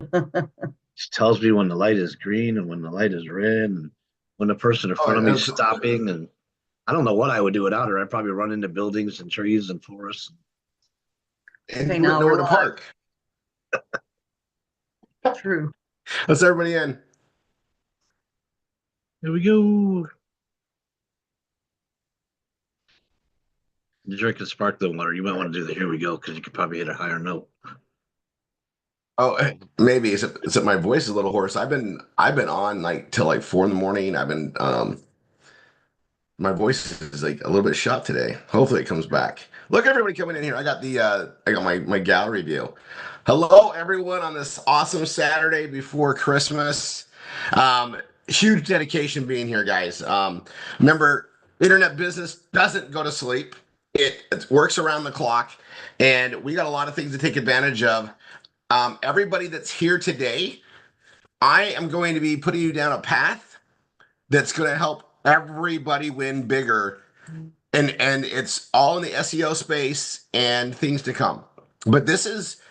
It tells me when the light is green and when the light is red, and when the person in Oh, front of me is stopping. And I don't know what I would do without her. I'd probably run into buildings and trees and forests. and Okay, you wouldn't now know we're where to live. park. True. Let's everybody in. Here we go. You're drinking sparkling water. You might want to do the here we go because you could probably hit a higher note. Oh, maybe it's my voice is a little hoarse. I've been on like till like 4 in the morning. I've been my voice is like a little bit shot today. Hopefully it comes back. Look, everybody coming in here. I got my gallery view. Hello, everyone, on this awesome Saturday before Christmas. Huge dedication being here, guys. Remember, internet business doesn't go to sleep. It works around the clock, and we got a lot of things to take advantage of. Everybody that's here today, I am going to be putting you down a path that's going to help everybody win bigger, and it's all in the SEO space and things to come. But this is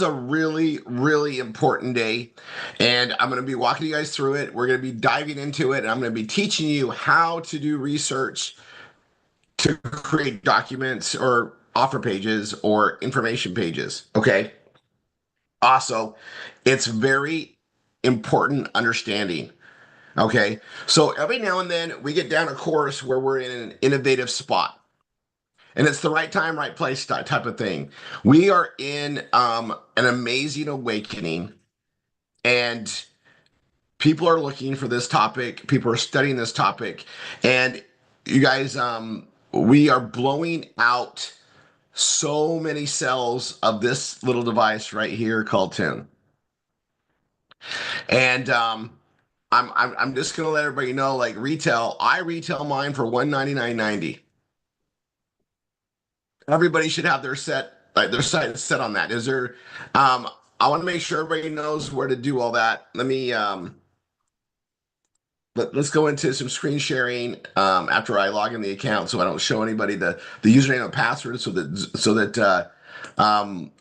a really important day, and I'm going to be walking you guys through it. We're going to be diving into it, and I'm going to be teaching you how to do research to create documents or offer pages or information pages. Okay. Also, it's very important understanding. Okay. So every now and then we get down a course where we're in an innovative spot. And it's the right time, right place type of thing. We are in an amazing awakening, and people are looking for this topic. People are studying this topic. And you guys, we are blowing out so many cells of this little device right here called Tune. And I'm just gonna let everybody know, like retail, I retail mine for $199.90. Everybody should have their set, like their site set on that. Is there I want to make sure everybody knows where to do all that. Let me let's go into some screen sharing after I log in the account so I don't show anybody the username and password so that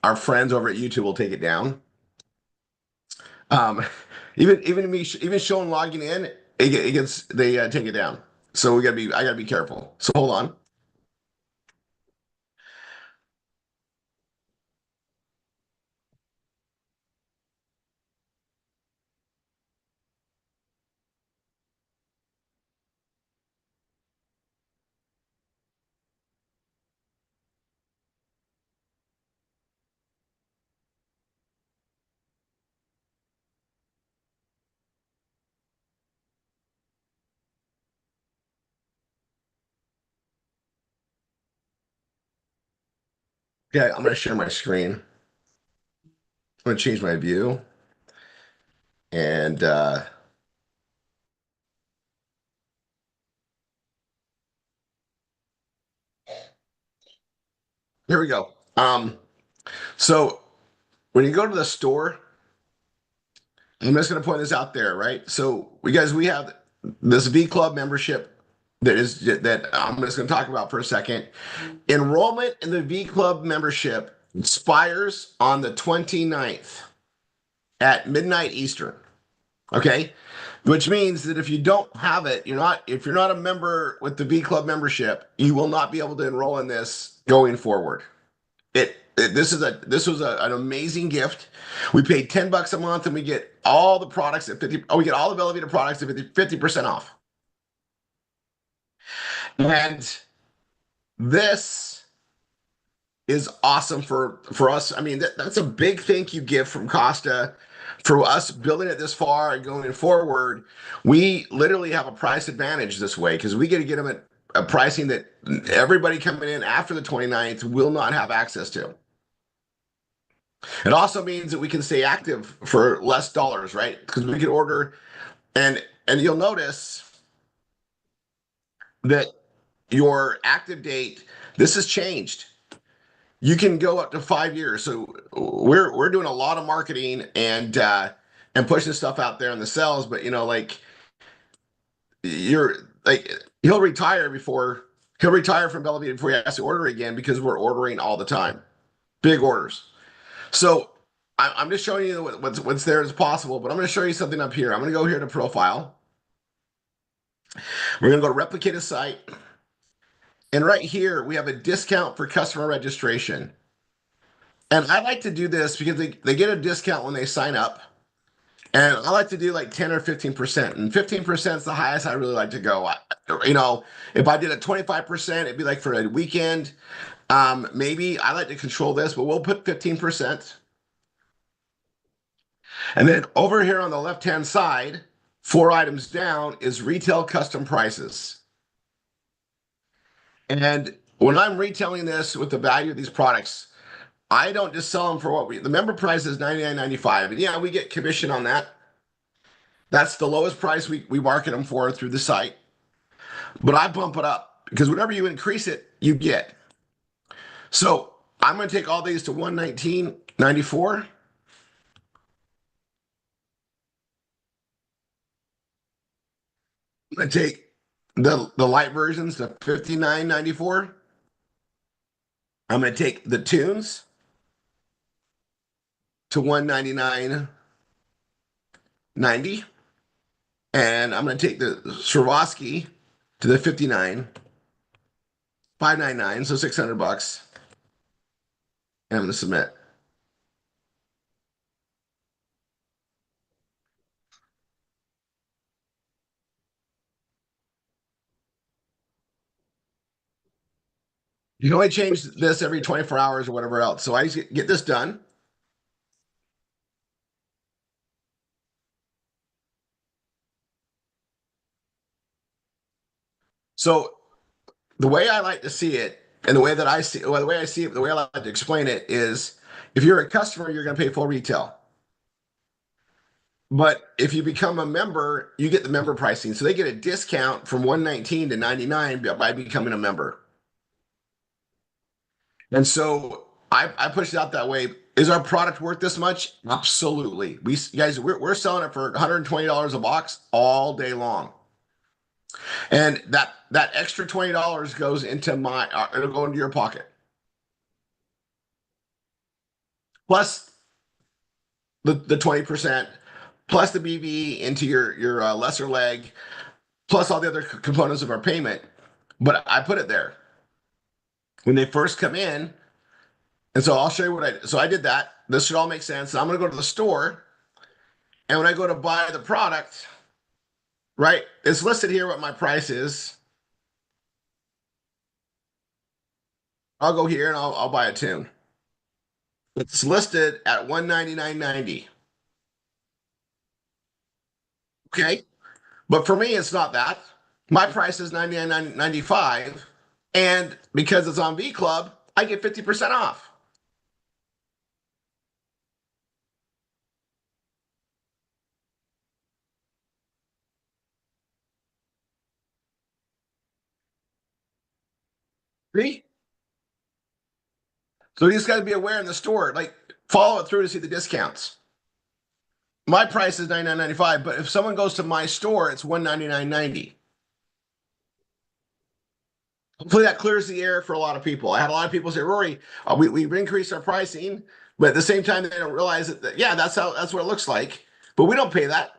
our friends over at YouTube will take it down. Um, even showing logging in, it gets they take it down. So I gotta be careful. So hold on. Okay, I'm gonna share my screen. I'm gonna change my view and here we go. So when you go to the store, I'm just gonna point this out there, right? So we have this V Club membership that I'm just gonna talk about for a second. Enrollment in the V Club membership expires on the 29th at midnight Eastern. Okay. Which means that if you don't have it, if you're not a member with the V Club membership, you will not be able to enroll in this going forward. This was an amazing gift. We paid $10 a month and we get all the products at 50. Oh, we get all the Bellavita products at 50% off. And this is awesome for us. I mean, that's a big thank you gift from Costa for us building it this far and going forward. We literally have a price advantage this way because we get them at a pricing that everybody coming in after the 29th will not have access to. It also means that we can stay active for less dollars, right? Because we can order and you'll notice that your active date, this has changed. You can go up to 5 years. So we're doing a lot of marketing and pushing stuff out there in the cells, but like you're like he'll retire from Bellevue before he has to order again because we're ordering all the time. Big orders. So I'm just showing you what's there as possible, but I'm going to show you something up here. I'm going to go here to profile. We're going to go to replicate a site. And right here, we have a discount for customer registration. And I like to do this because they get a discount when they sign up. And I like to do like 10 or 15%. And 15% is the highest I really like to go. If I did a 25%, it'd be like for a weekend. Maybe I like to control this, but we'll put 15%. And then over here on the left-hand side, 4 items down is retail custom prices. And when I'm retailing this with the value of these products, I don't just sell them for the member price is $99.95. And yeah, we get commission on that. That's the lowest price we market them for through the site. But I bump it up because whatever you increase it, you get. So I'm going to take all these to 119.94. I'm going to take the light versions to 59.94. I'm going to take the tunes to 199.90. And I'm going to take the Swarovski to the 59.599, so $600. And I'm going to submit. You can only change this every 24 hours or whatever else. So I get this done. So the way I like to see it, and the way that I see, well, the way I see it, the way I like to explain it is, if you're a customer, you're going to pay full retail. But if you become a member, you get the member pricing. So they get a discount from 119 to 99 by becoming a member. And so I push it out that way. Is our product worth this much? Absolutely. We're selling it for $120 a box all day long. And that extra $20 goes into it'll go into your pocket. Plus the 20%, plus the BV into your lesser leg, plus all the other components of our payment. But I put it there when they first come in. And so I'll show you what I did. So I did that. This should all make sense. I'm going to go to the store. And when I go to buy the product, right, it's listed here what my price is. I'll go here and I'll buy a tune. It's listed at $199.90. Okay. But for me, it's not that. My price is $99.95. And because it's on V Club, I get 50% off. See? So you just got to be aware in the store, like follow it through to see the discounts. My price is $99.95, but if someone goes to my store, it's $199.90. Hopefully that clears the air for a lot of people. I had a lot of people say, Rory, we've increased our pricing, but at the same time, they don't realize that yeah, that's what it looks like. But we don't pay that.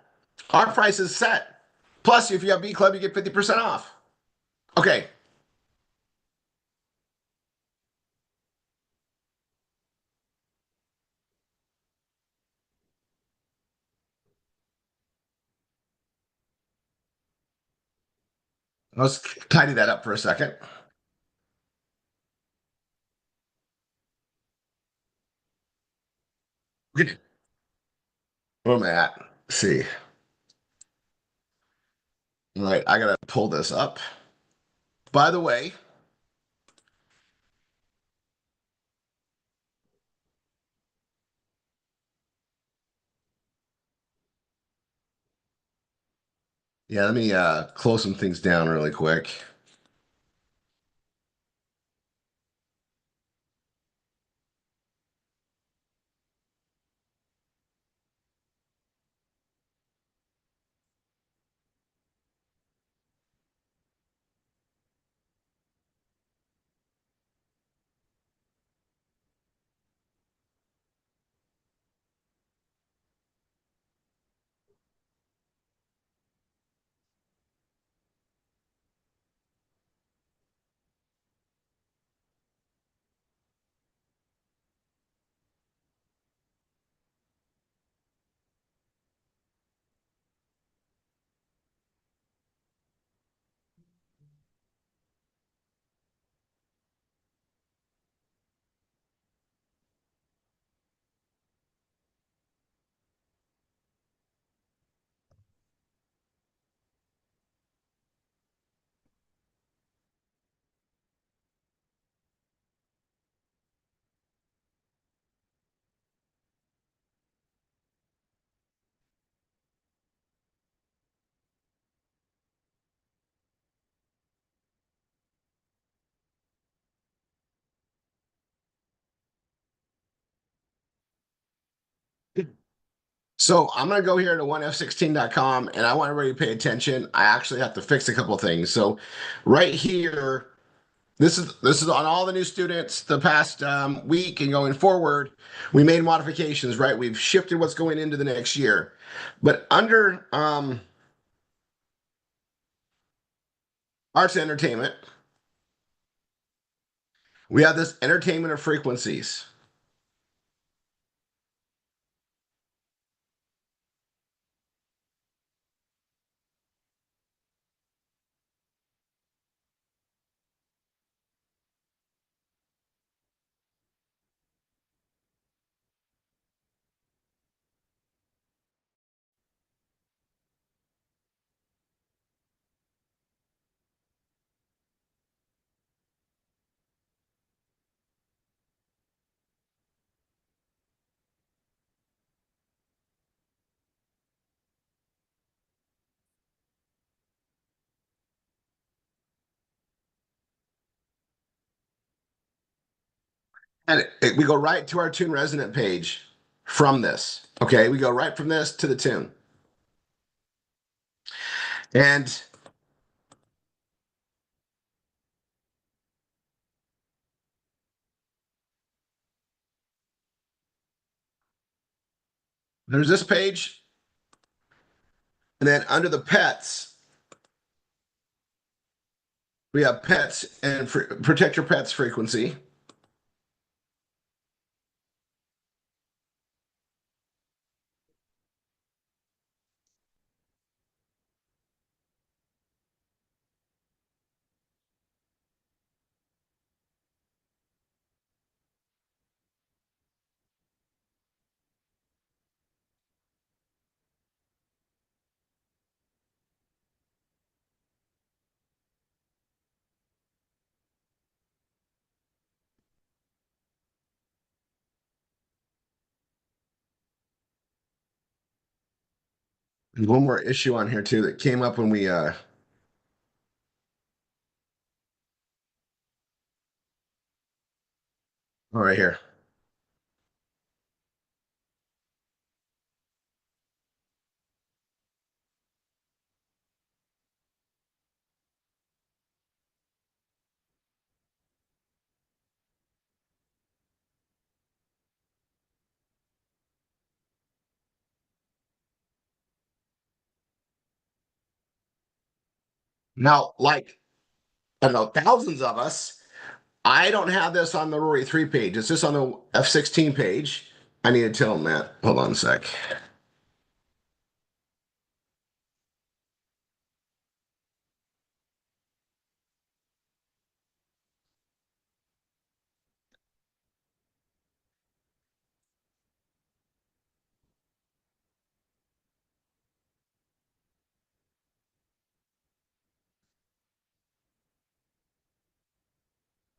Our price is set. Plus, if you have B Club, you get 50% off. Okay. Let's tidy that up for a second. Okay. Where am I at? Let's see. All right, I gotta pull this up. By the way, yeah, let me close some things down really quick. So I'm gonna go here to 1f16.com and I want everybody to pay attention. I actually have to fix a couple of things. So right here, this is on all the new students the past week and going forward. We made modifications, right? We've shifted what's going into the next year. But under arts and entertainment, we have this entertainment of frequencies. And we go right to our tune resonant page from this. Okay, we go right from this to the tune. And there's this page, and then under the pets, we have pets and protect your pets frequency. There's one more issue on here too that came up when we right here. Now, like I don't know, thousands of us, I don't have this on the Rory 3 page. It's just on the F16 page. I need to tell them that. Hold on a sec.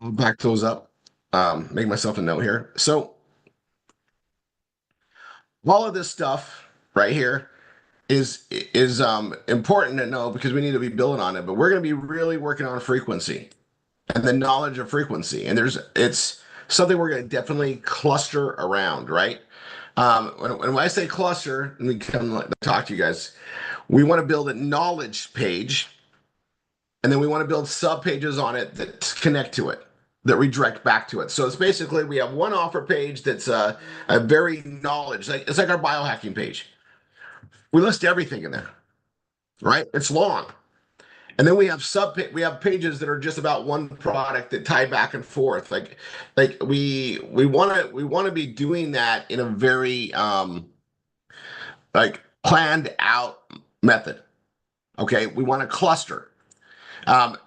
I'll back those up. Make myself a note here. So all of this stuff right here is important to know because we need to be building on it. But we're going to be really working on frequency and the knowledge of frequency. And it's something we're going to definitely cluster around, right? When I say cluster, and we come talk to you guys, we want to build a knowledge page, and then we want to build sub pages on it that connect to it, that redirect back to it. So it's basically we have one offer page that's a very knowledge, like it's like our biohacking page. We list everything in there, right? It's long. And then we have pages that are just about one product that tie back and forth. Like we want to be doing that in a very like planned out method. Okay, we want to cluster. Um,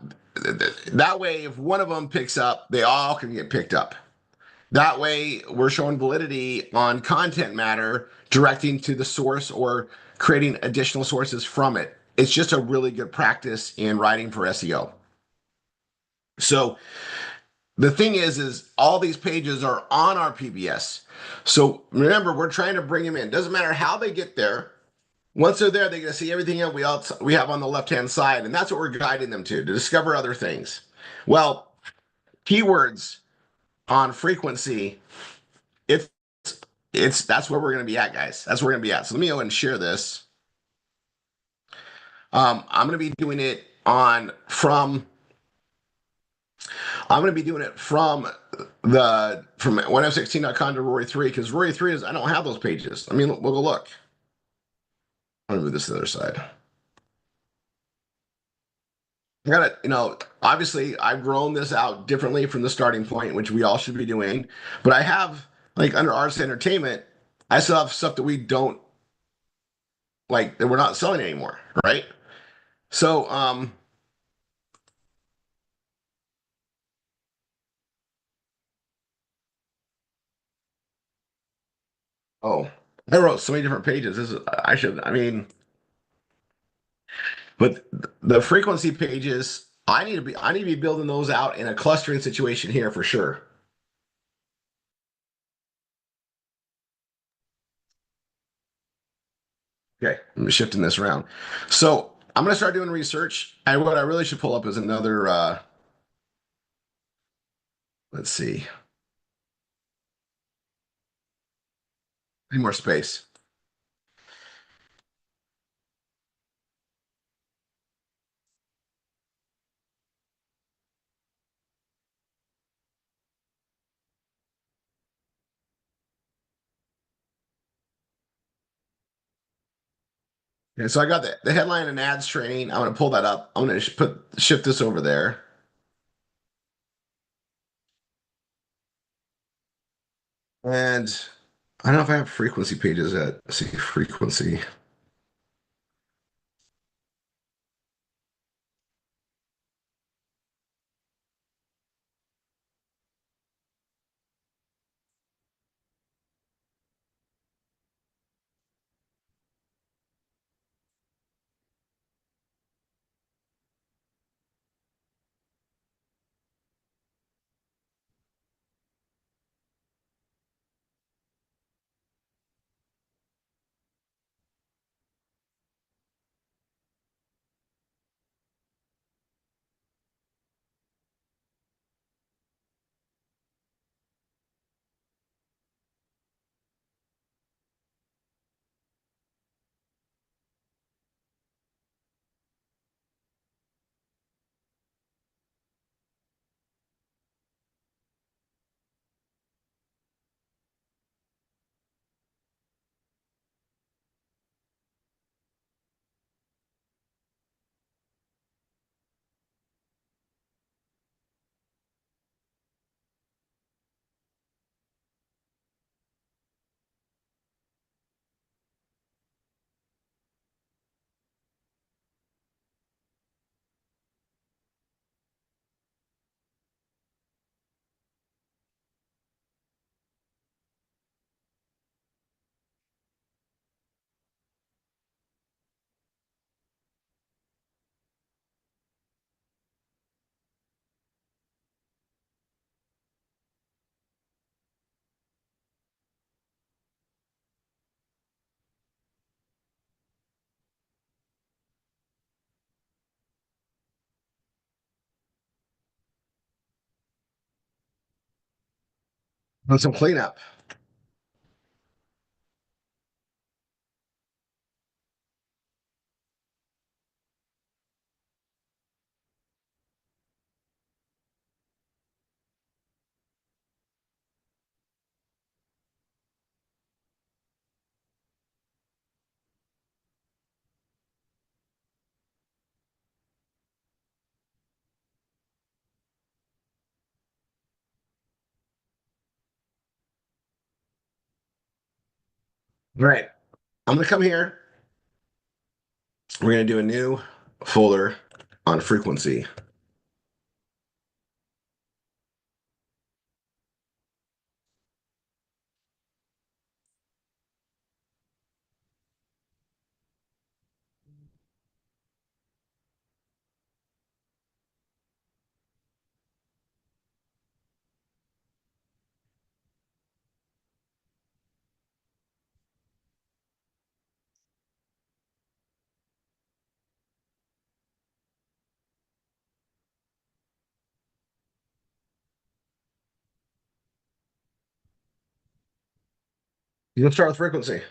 that way, if one of them picks up, they all can get picked up. That way, we're showing validity on content matter, directing to the source or creating additional sources from it. It's just a really good practice in writing for SEO. So the thing is all these pages are on our PBS. So remember, we're trying to bring them in. Doesn't matter how they get there. Once they're there, they're going to see everything else we have on the left-hand side, and that's what we're guiding them to discover other things. Well, keywords on frequency, it's it's that's where we're gonna be at, guys. That's where we're gonna be at. So let me go and share this. I'm gonna be doing it on from I'm gonna be doing it from 1f16.com to Rory 3 because Rory 3 is I don't have those pages. I mean, we'll go look. I'm gonna move this to the other side. I gotta, obviously I've grown this out differently from the starting point, which we all should be doing. But I have like under arts entertainment, I still have stuff that we don't like that we're not selling anymore, right? So, oh, I wrote so many different pages. I should, I mean, but the frequency pages, I need to be building those out in a clustering situation here for sure. Okay, I'm shifting this around. So I'm gonna start doing research. And what I really should pull up is another. Let's see, need more space. And so I got the headline and ads training. I'm gonna pull that up. I'm gonna shift this over there. And I don't know if I have frequency pages at. Let's see, frequency. And some cleanup. All right, I'm gonna come here. We're gonna do a new folder on frequency. You can start with frequency.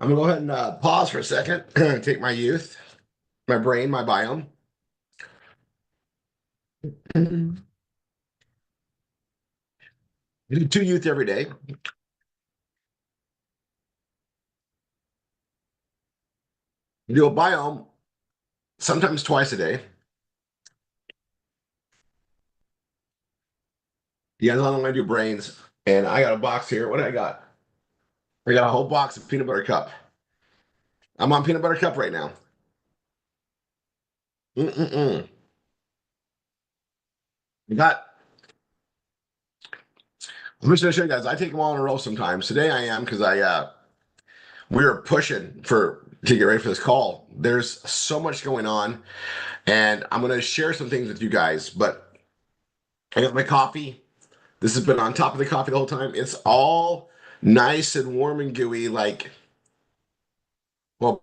I'm gonna go ahead and pause for a second. Take my youth, my brain, my biome. You do two youth every day. You do a biome sometimes twice a day. You guys only want to do brains. And I got a box here. What do I got? I got a whole box of peanut butter cup. I'm on peanut butter cup right now. Mm-mm-mm. I got, I'm just gonna show you guys. I take them all in a row sometimes. Today I am because we were pushing for to get ready for this call. There's so much going on, and I'm gonna share some things with you guys. But I got my coffee. This has been on top of the coffee the whole time. It's all nice and warm and gooey, like well,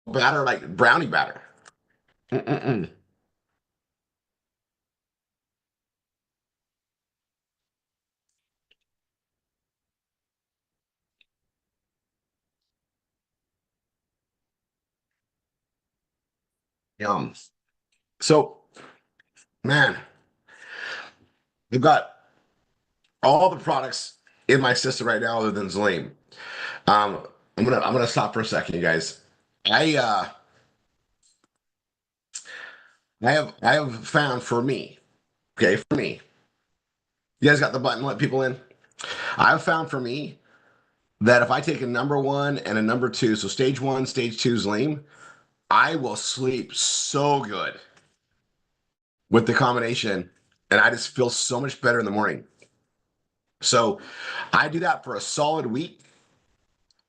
batter, like brownie batter. Mm-mm-mm. Yum. So, man, we've got all the products in my system right now other than Zlame. Um, I'm gonna stop for a second, you guys. I uh I have found for me, okay, for me. You guys got the button let people in? I've found for me that if I take a number one and a number two, so stage one, stage two Zlame, I will sleep so good with the combination, and I just feel so much better in the morning. So I do that for a solid week.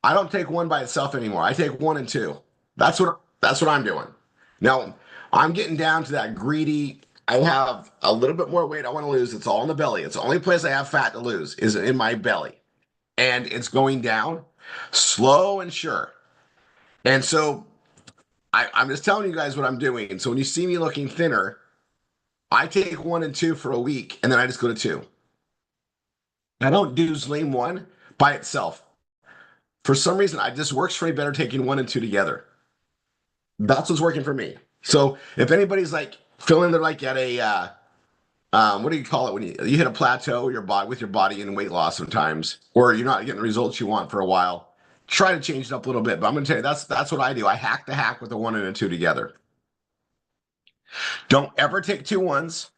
I don't take one by itself anymore. I take one and two. That's what I'm doing. Now I'm getting down to that greedy. I have a little bit more weight I want to lose. It's all in the belly. It's the only place I have fat to lose is in my belly, and it's going down slow and sure. And so I'm just telling you guys what I'm doing. And so when you see me looking thinner, I take one and two for a week, and then I just go to two. I don't do Zlame one by itself. For some reason, it just works for me better taking one and two together. That's what's working for me. So if anybody's like feeling they're like at a what do you call it when you hit a plateau your body with your body and weight loss sometimes, or you're not getting the results you want for a while, try to change it up a little bit. But I'm gonna tell you that's what I do. I hack the hack with the one and a two together. Don't ever take two ones.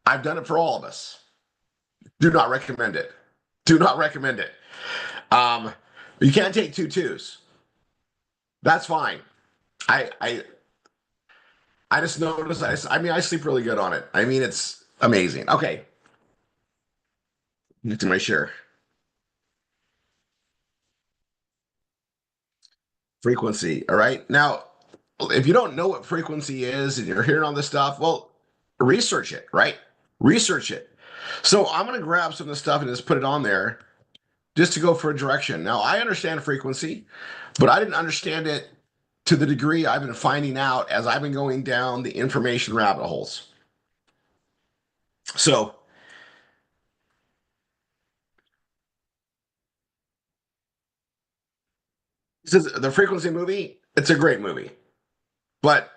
I've done it for all of us. Do not recommend it. Do not recommend it. Um, you can't take two twos. That's fine. I I just noticed. I mean, I sleep really good on it. I mean, it's amazing. Okay, get to my share frequency. All right. Now, if you don't know what frequency is and you're hearing all this stuff, well, research it. Right? Research it. So I'm gonna grab some of the stuff and just put it on there just to go for a direction. Now, I understand frequency, but I didn't understand it to the degree I've been finding out as I've been going down the information rabbit holes. So this is the frequency movie. It's a great movie, but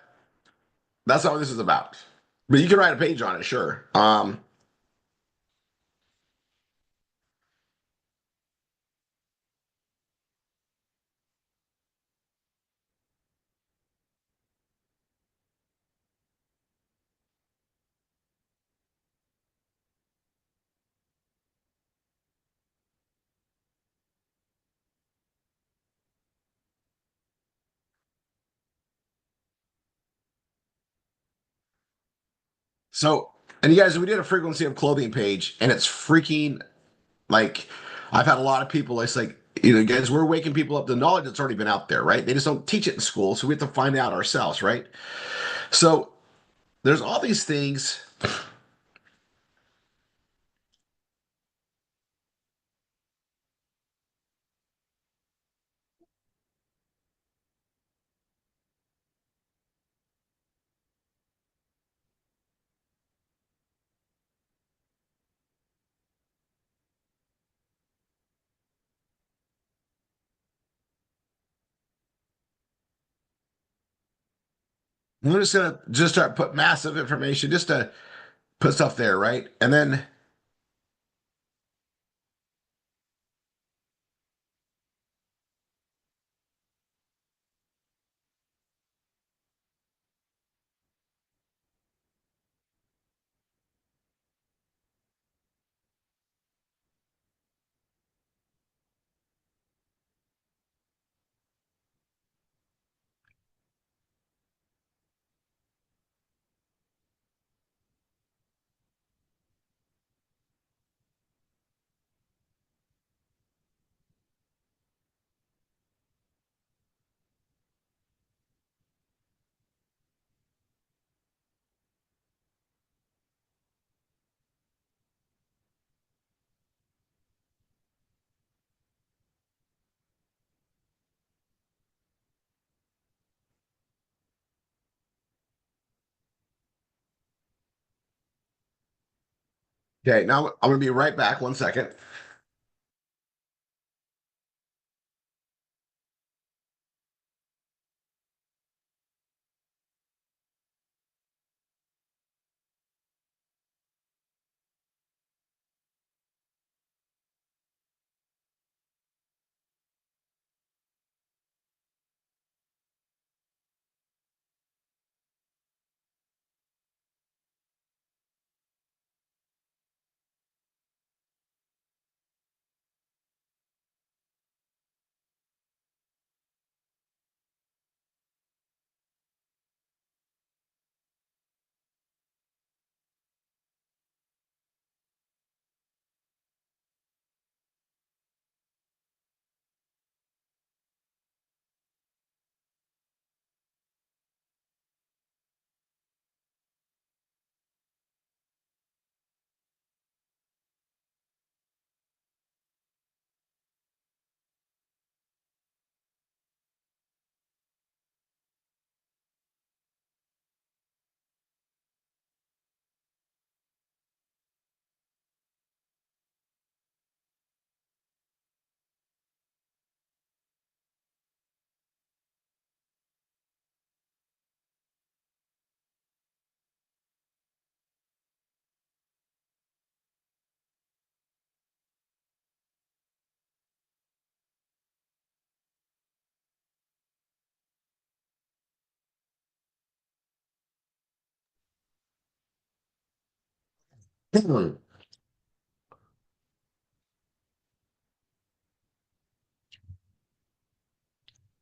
that's not what this is about. But you can write a page on it, sure. So, and you guys, we did a frequency of clothing page, and it's freaking like I've had a lot of people. It's like guys, we're waking people up to knowledge that's already been out there, right? They just don't teach it in school, so we have to find out ourselves, right? So there's all these things. I'm just gonna just start put massive information just to put stuff there, right? And then okay, now I'm gonna be right back. 1 second.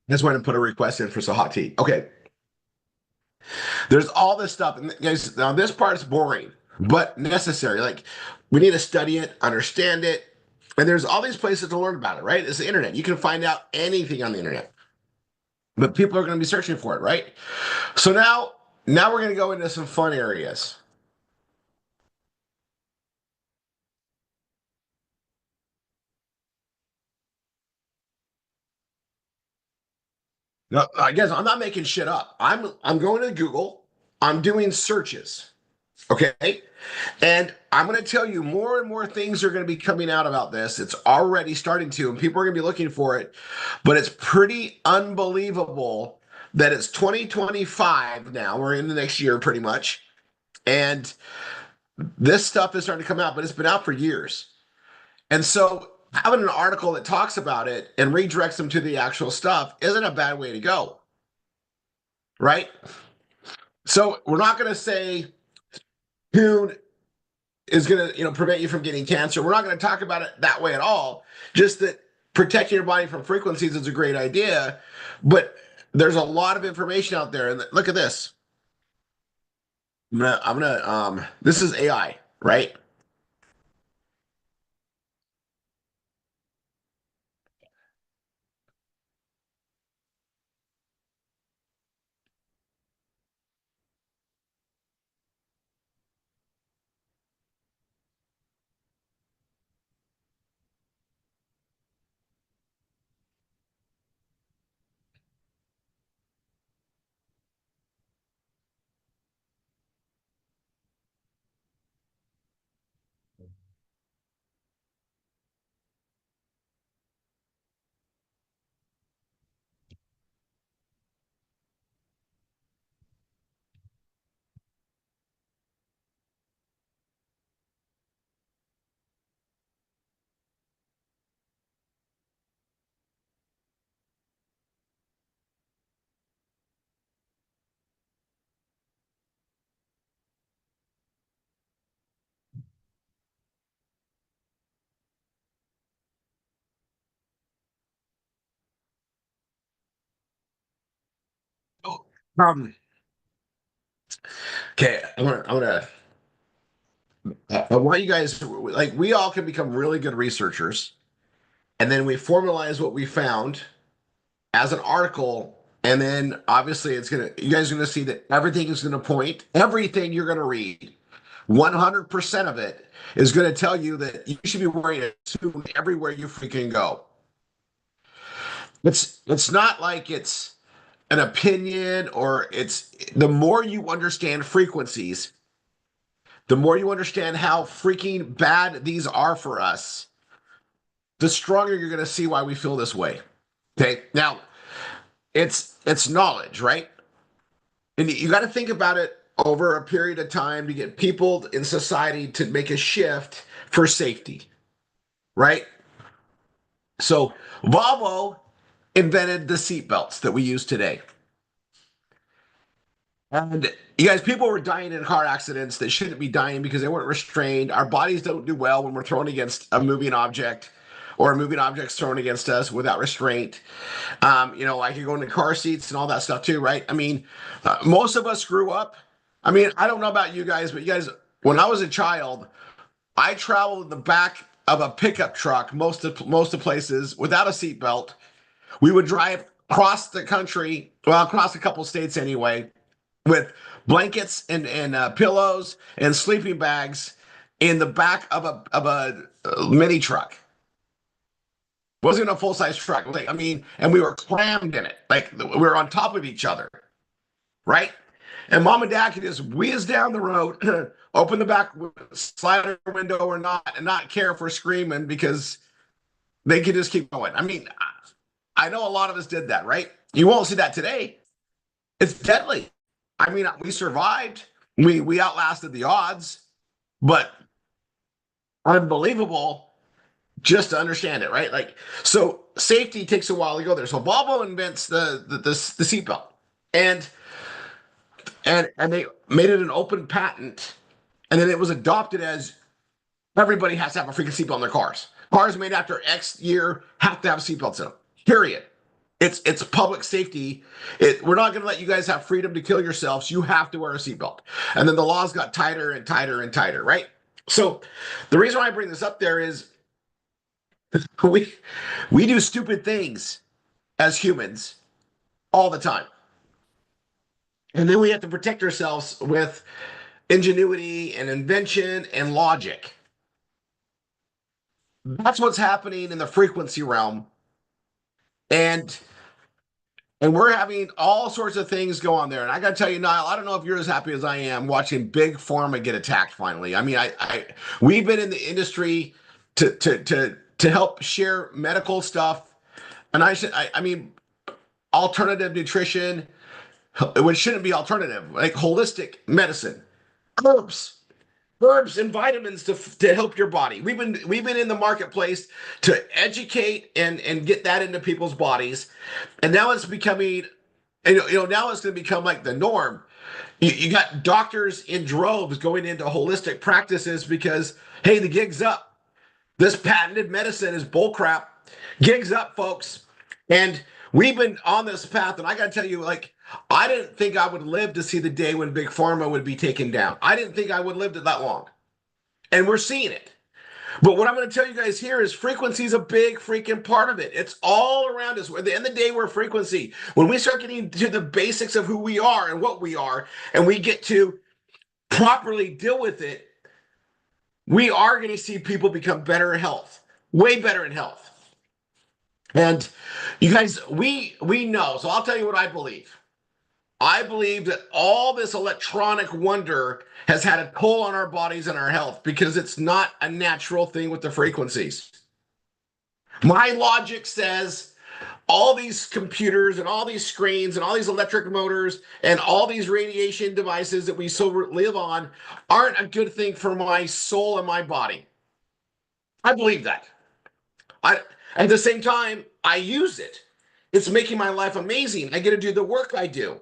That's why I put a request in for some hot tea. Okay, there's all this stuff, and guys, now this part's boring but necessary. Like we need to study it, understand it, and there's all these places to learn about it. Right? It's the internet. You can find out anything on the internet, but people are going to be searching for it, right? So now we're going to go into some fun areas. No, I guess I'm not making shit up. I'm going to Google. I'm doing searches. Okay. And I'm going to tell you more and more things are going to be coming out about this. It's already starting to, and people are going to be looking for it. But it's pretty unbelievable that it's 2025 now. We're in the next year pretty much. And this stuff is starting to come out, but it's been out for years. And so having an article that talks about it and redirects them to the actual stuff isn't a bad way to go, right? So we're not going to say Tune is going to, prevent you from getting cancer. We're not going to talk about it that way at all. Just that protecting your body from frequencies is a great idea, but there's a lot of information out there. And look at this. This is AI, right? Um, okay, I want you guys like we all can become really good researchers, and then we formalize what we found as an article, and then obviously you guys are gonna see that everything is gonna point, everything you're gonna read, 100% of it is gonna tell you that you should be wearing a suit everywhere you freaking go. It's not like it's an opinion or it's the more you understand frequencies, the more you understand how freaking bad these are for us, the stronger you're going to see why we feel this way. Okay. Now, it's knowledge, right? And you got to think about it over a period of time to get people in society to make a shift for safety, right? So, Volvo invented the seatbelts that we use today. And you guys, people were dying in car accidents that shouldn't be dying because they weren't restrained. Our bodies don't do well when we're thrown against a moving object or a moving object's thrown against us without restraint. Like you go into car seats and all that stuff too, right? I mean, most of us grew up. I mean, I don't know about you guys, but you guys, when I was a child, I traveled in the back of a pickup truck most of places without a seatbelt. We would drive across the country, well, across a couple states anyway, with blankets and pillows and sleeping bags in the back of a mini truck. Wasn't a full size truck. Like, I mean, and we were crammed in it. Like we were on top of each other, right? And mom and dad could just whiz down the road, open the back slider window or not, and not care if we're screaming because they could just keep going. I mean, I know a lot of us did that, right? You won't see that today. It's deadly. I mean, we survived. We outlasted the odds, but unbelievable just to understand it, right? Like, so safety takes a while to go there. So Volvo invents the seatbelt, and and they made it an open patent, and then it was adopted as everybody has to have a freaking seatbelt in their cars. Cars made after X year have to have seatbelts in them. Period. It's public safety. We're not going to let you guys have freedom to kill yourselves. You have to wear a seatbelt. And then the laws got tighter and tighter and tighter, right? So the reason why I bring this up there is we we do stupid things as humans all the time. And then we have to protect ourselves with ingenuity and invention and logic. That's what's happening in the frequency realm. And And we're having all sorts of things go on there. And I got to tell you, Niall, I don't know if you're as happy as I am watching big pharma get attacked finally. I mean, we've been in the industry to help share medical stuff. And I mean, alternative nutrition, which shouldn't be alternative, like holistic medicine, herbs, herbs and vitamins to help your body. We've been in the marketplace to educate and get that into people's bodies, and now it's becoming, and now it's going to become like the norm. You got doctors in droves going into holistic practices because hey, the gig's up. This patented medicine is bullcrap. Gigs up, folks, and we've been on this path, and I got to tell you, like. I didn't think I would live to see the day when Big Pharma would be taken down. I didn't think I would live to that long. And we're seeing it. But what I'm going to tell you guys here is frequency is a big freaking part of it. It's all around us. At the end of the day, we're frequency. When we start getting to the basics of who we are and what we are, and we get to properly deal with it, we are going to see people become better in health, way better in health. And you guys, we know. So I'll tell you what I believe. I believe that all this electronic wonder has had a toll on our bodies and our health because it's not a natural thing with the frequencies. My logic says all these computers and all these screens and all these electric motors and all these radiation devices that we so live on aren't a good thing for my soul and my body. I believe that. At the same time, I use it. It's making my life amazing. I get to do the work I do.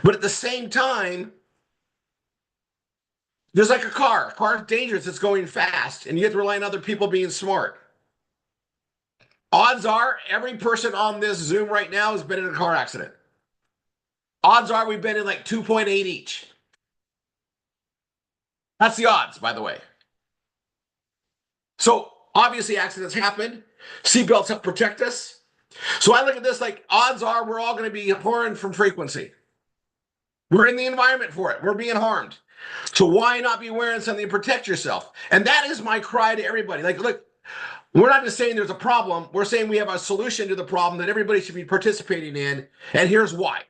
But at the same time, just like a car. A car is dangerous. It's going fast. And you have to rely on other people being smart. Odds are every person on this Zoom right now has been in a car accident. Odds are we've been in like 2.8 each. That's the odds, by the way. So obviously accidents happen. Seatbelts help protect us. So I look at this like odds are we're all going to be harmed from frequency. We're in the environment for it. We're being harmed. So why not be wearing something to protect yourself? And that is my cry to everybody. Like, look, we're not just saying there's a problem. We're saying we have a solution to the problem that everybody should be participating in. And here's why.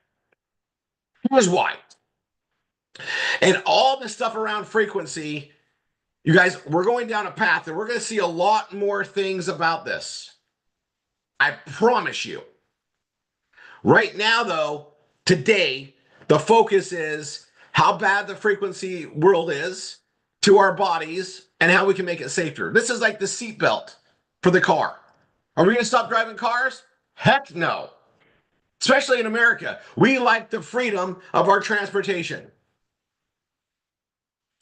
Here's why. And all this stuff around frequency, you guys, we're going down a path and we're going to see a lot more things about this. I promise you. Right now, though, today, the focus is how bad the frequency world is to our bodies and how we can make it safer. This is like the seatbelt for the car. Are we going to stop driving cars? Heck no. Especially in America. We like the freedom of our transportation.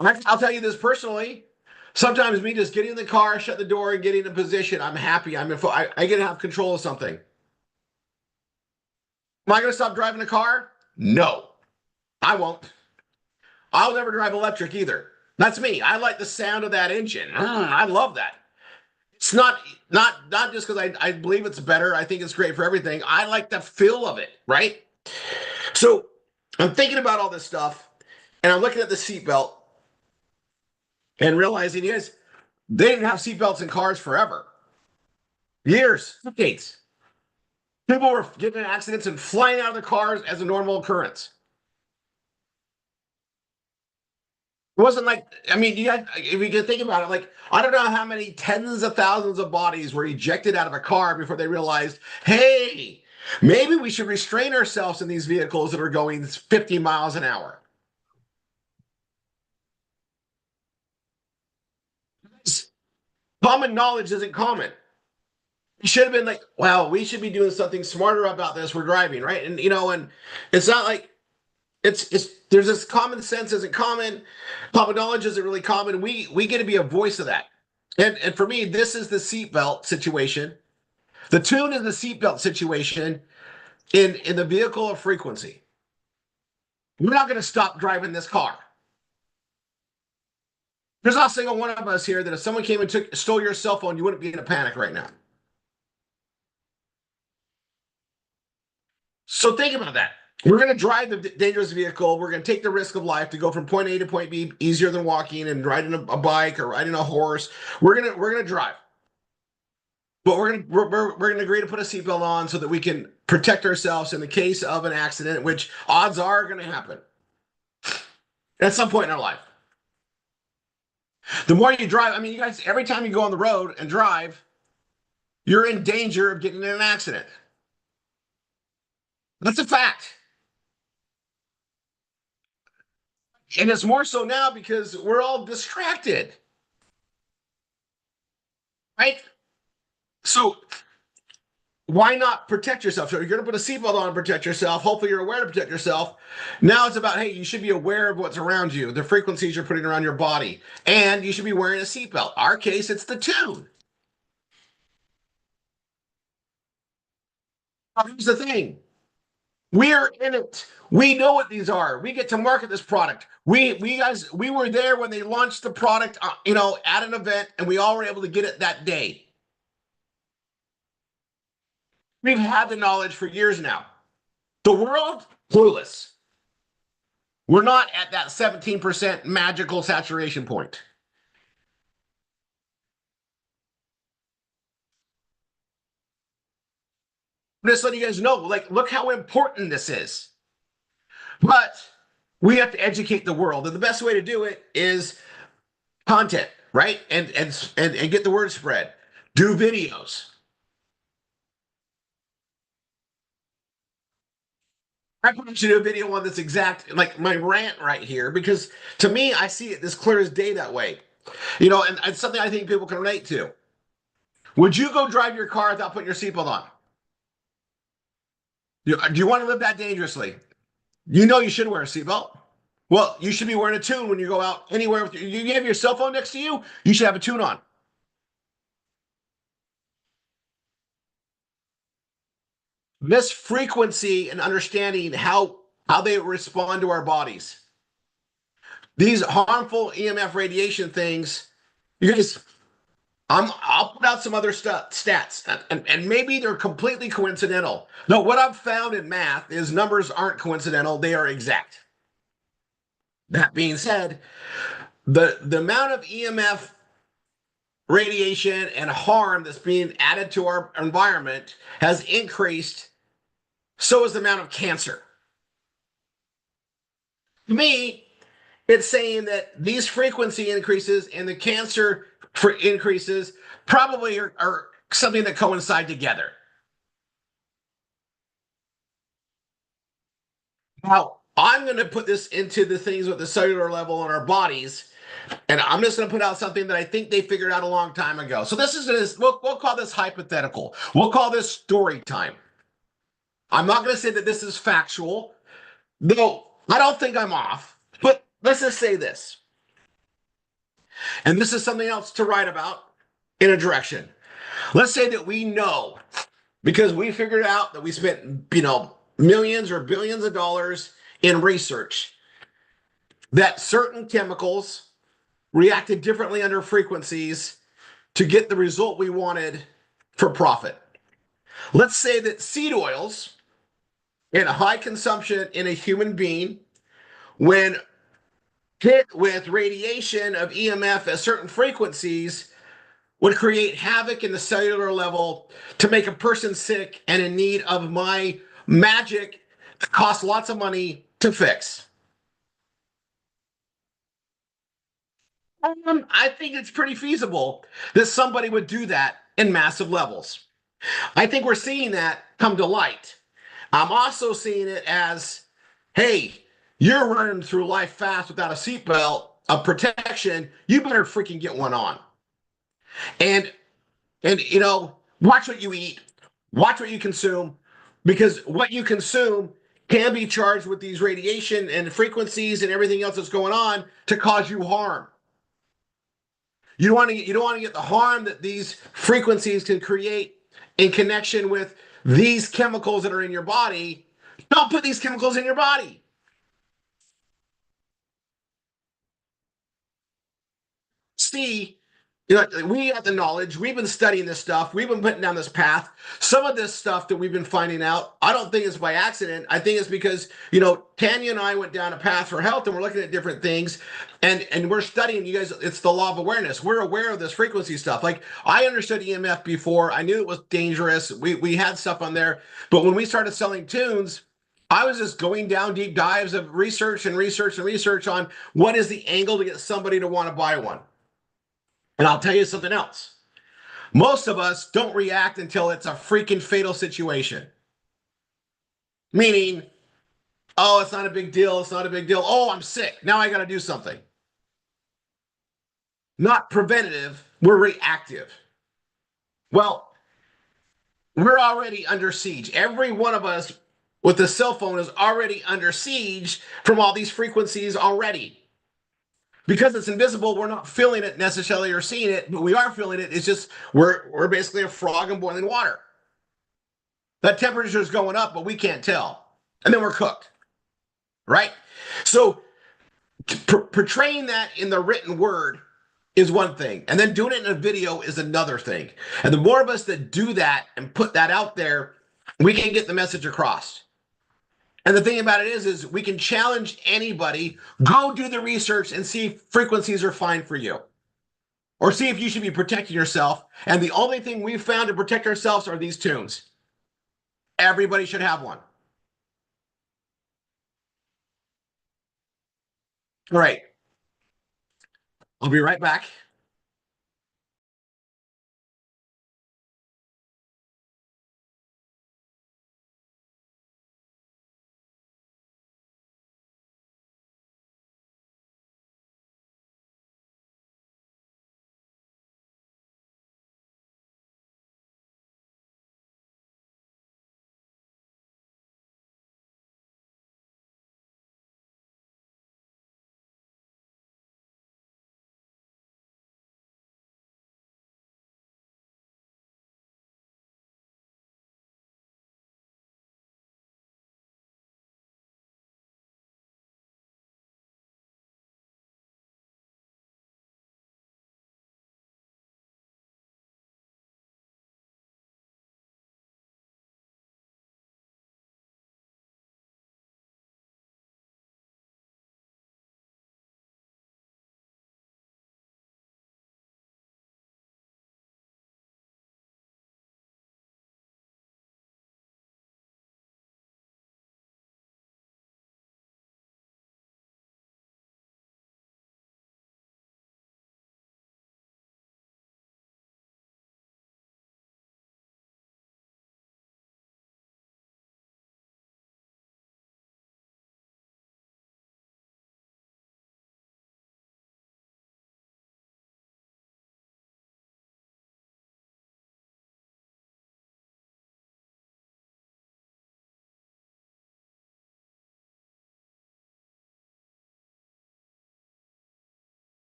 I'll tell you this personally. Sometimes me just getting in the car, shut the door, and getting in a position, I'm happy. I get to have control of something. Am I going to stop driving a car? No, I won't. I'll never drive electric either. That's me. I like the sound of that engine. I love that. It's not just because I believe it's better. I think it's great for everything. I like the feel of it, right? So I'm thinking about all this stuff, and I'm looking at the seatbelt and realizing, yes, they didn't have seatbelts in cars forever. Years, decades. People were getting in accidents and flying out of the cars as a normal occurrence. It wasn't like, I mean, you guys, if you can think about it, like, I don't know how many tens of thousands of bodies were ejected out of a car before they realized, hey, maybe we should restrain ourselves in these vehicles that are going 50 miles an hour. Common knowledge isn't common. You should have been like, well, we should be doing something smarter about this. We're driving, right? And and it's not like it's there's this common sense isn't common, common knowledge isn't really common. We get to be a voice of that. And for me, this is the seatbelt situation. The tune is the seatbelt situation in the vehicle of frequency. We're not going to stop driving this car. There's not a single one of us here that if someone came and stole your cell phone, you wouldn't be in a panic right now. So think about that. We're going to drive the dangerous vehicle. We're going to take the risk of life to go from point A to point B easier than walking and riding a bike or riding a horse. We're gonna drive, but we're gonna agree to put a seatbelt on so that we can protect ourselves in the case of an accident, which odds are going to happen at some point in our life. The more you drive, I mean, you guys, every time you go on the road and drive, you're in danger of getting in an accident. That's a fact. And it's more so now because we're all distracted, right? So why not protect yourself? So you're going to put a seatbelt on and protect yourself. Hopefully you're aware to protect yourself. Now it's about, hey, you should be aware of what's around you, the frequencies you're putting around your body, and you should be wearing a seatbelt. Our case, it's the tune. Here's the thing. We're in it. We know what these are. We get to market this product. We were there when they launched the product, at an event, and we all were able to get it that day. We've had the knowledge for years now. The world, clueless. We're not at that 17% magical saturation point. I'm just letting you guys know, like, look how important this is. But we have to educate the world, and the best way to do it is content, right? And get the word spread. Do videos. I probably should do a video on this exact, like my rant right here, because to me, I see it as clear as day that way. And it's something I think people can relate to. Would you go drive your car without putting your seatbelt on? Do you want to live that dangerously? You know you should wear a seatbelt. Well, you should be wearing a tune when you go out anywhere. You have your cell phone next to you, you should have a tune on. This frequency and understanding how how they respond to our bodies. These harmful EMF radiation things, you guys, I'll put out some other stats, and maybe they're completely coincidental. No, what I've found in math is numbers aren't coincidental, they are exact. That being said, the amount of EMF radiation and harm that's being added to our environment has increased. So is the amount of cancer. To me, it's saying that these frequency increases and the cancer for increases probably are something that coincide together. Now, I'm going to put this into the things with the cellular level in our bodies, and I'm just going to put out something that I think they figured out a long time ago. So we'll call this hypothetical. We'll call this story time. I'm not going to say that this is factual, though I don't think I'm off. But let's just say this. And this is something else to write about in a direction. Let's say that we know because we figured out that we spent, millions or billions of dollars in research that certain chemicals reacted differently under frequencies to get the result we wanted for profit. Let's say that seed oils in high consumption in a human being, when hit with radiation of EMF at certain frequencies, would create havoc in the cellular level to make a person sick and in need of my magic that costs lots of money to fix. I think it's pretty feasible that somebody would do that in massive levels. I think we're seeing that come to light. I'm also seeing it as, hey, you're running through life fast without a seatbelt of protection. You better freaking get one on. And watch what you eat, watch what you consume, because what you consume can be charged with these radiation and frequencies and everything else that's going on to cause you harm. You don't want to get the harm that these frequencies can create in connection with these chemicals that are in your body. Don't put these chemicals in your body. See, we have the knowledge. We've been studying this stuff. We've been putting down this path. Some of this stuff that we've been finding out, I don't think it's by accident. I think it's because, Tanya and I went down a path for health and we're looking at different things and we're studying, you guys, it's the law of awareness. We're aware of this frequency stuff. Like I understood EMF before. I knew it was dangerous. We had stuff on there. But when we started selling tunes, I was just going down deep dives of research and research and research on what is the angle to get somebody to want to buy one. And I'll tell you something else. Most of us don't react until it's a freaking fatal situation. Meaning, oh, it's not a big deal. It's not a big deal. Oh, I'm sick. Now I got to do something. Not preventative. We're reactive. Well, we're already under siege. Every one of us with a cell phone is already under siege from all these frequencies already. Because it's invisible, we're not feeling it necessarily or seeing it, but we are feeling it. It's just we're basically a frog in boiling water. That temperature is going up, but we can't tell. And then we're cooked, right? So portraying that in the written word is one thing. And then doing it in a video is another thing. And the more of us that do that and put that out there, we can get the message across. And the thing about it is we can challenge anybody. Go do the research and see if frequencies are fine for you. Or see if you should be protecting yourself. And the only thing we've found to protect ourselves are these tunes. Everybody should have one. All right. I'll be right back.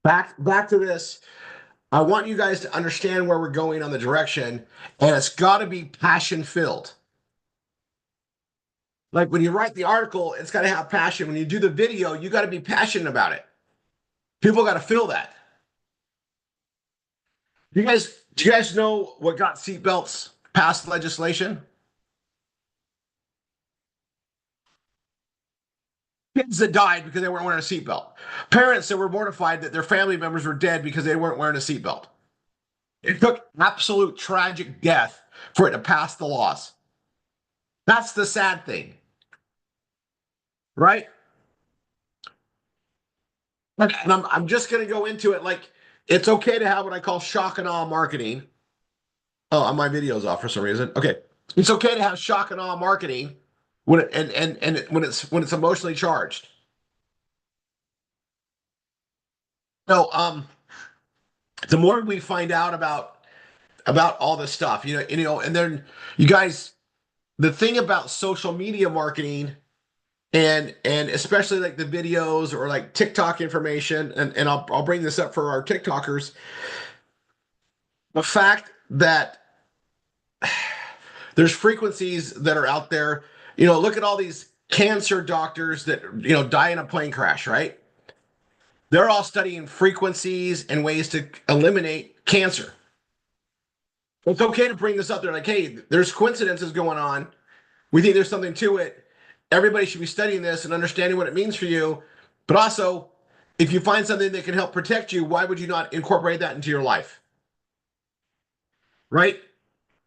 Back to this. I want you guys to understand where we're going on the direction, and it's got to be passion filled. Like when you write the article, it's got to have passion. When you do the video, you got to be passionate about it. People got to feel that. Do you guys know what got seatbelts passed legislation? Kids that died because they weren't wearing a seatbelt. Parents that were mortified that their family members were dead because they weren't wearing a seatbelt. It took absolute tragic death for it to pass the laws. That's the sad thing, right? And I'm just going to go into it like it's okay to have what I call shock and awe marketing. Oh, my video's off for some reason. Okay, it's okay to have shock and awe marketing when when it's emotionally charged. No, the more we find out about all this stuff, and then you guys, the thing about social media marketing and especially like the videos or like TikTok information, and I'll bring this up for our TikTokers, the fact that there's frequencies that are out there. Look at all these cancer doctors that die in a plane crash, right? They're all studying frequencies and ways to eliminate cancer. It's okay to bring this up. They're like, hey, there's coincidences going on. We think there's something to it. Everybody should be studying this and understanding what it means for you. But also, if you find something that can help protect you, why would you not incorporate that into your life? Right?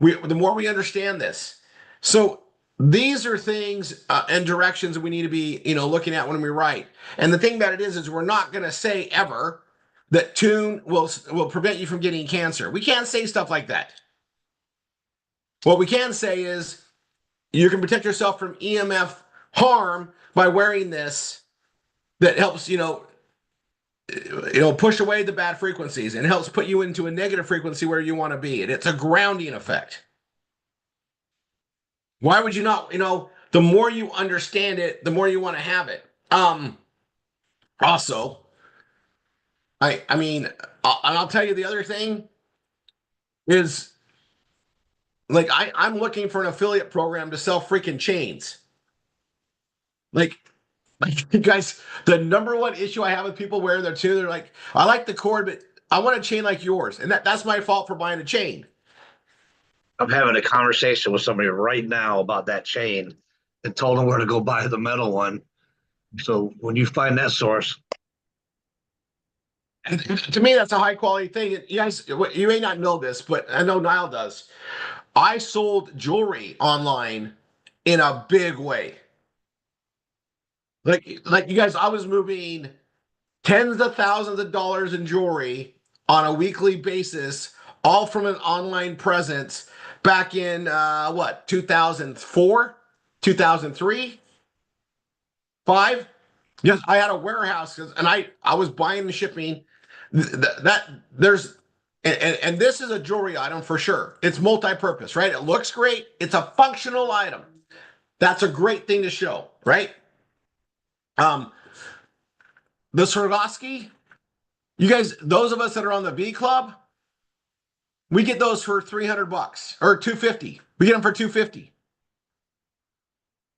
The more we understand this. So these are things and directions that we need to be, looking at when we write. And the thing about it is we're not going to say ever that tune will prevent you from getting cancer. We can't say stuff like that. What we can say is you can protect yourself from EMF harm by wearing this that helps, push away the bad frequencies and helps put you into a negative frequency where you want to be. And it's a grounding effect. Why would you not, the more you understand it, the more you want to have it. Also, I mean, and I'll tell you the other thing is like I'm looking for an affiliate program to sell freaking chains. Like you guys, the number one issue I have with people wearing their tune, they're like, I like the cord, but I want a chain like yours. And that's my fault for buying a chain. I'm having a conversation with somebody right now about that chain and told them where to go buy the metal one. So when you find that source, And to me, that's a high quality thing. You guys, you may not know this, but I know Niall does. I sold jewelry online in a big way. Like you guys, I was moving tens of thousands of dollars in jewelry on a weekly basis, all from an online presence back in what, 2004, 2003, 5. Yes, I had a warehouse and I was buying and shipping. That there's and this is a jewelry item for sure. It's multi-purpose, right? It looks great. It's a functional item. That's a great thing to show, right? Um, the Swarovski, you guys, those of us that are on the V Club, we get those for $300 or 250. We get them for 250.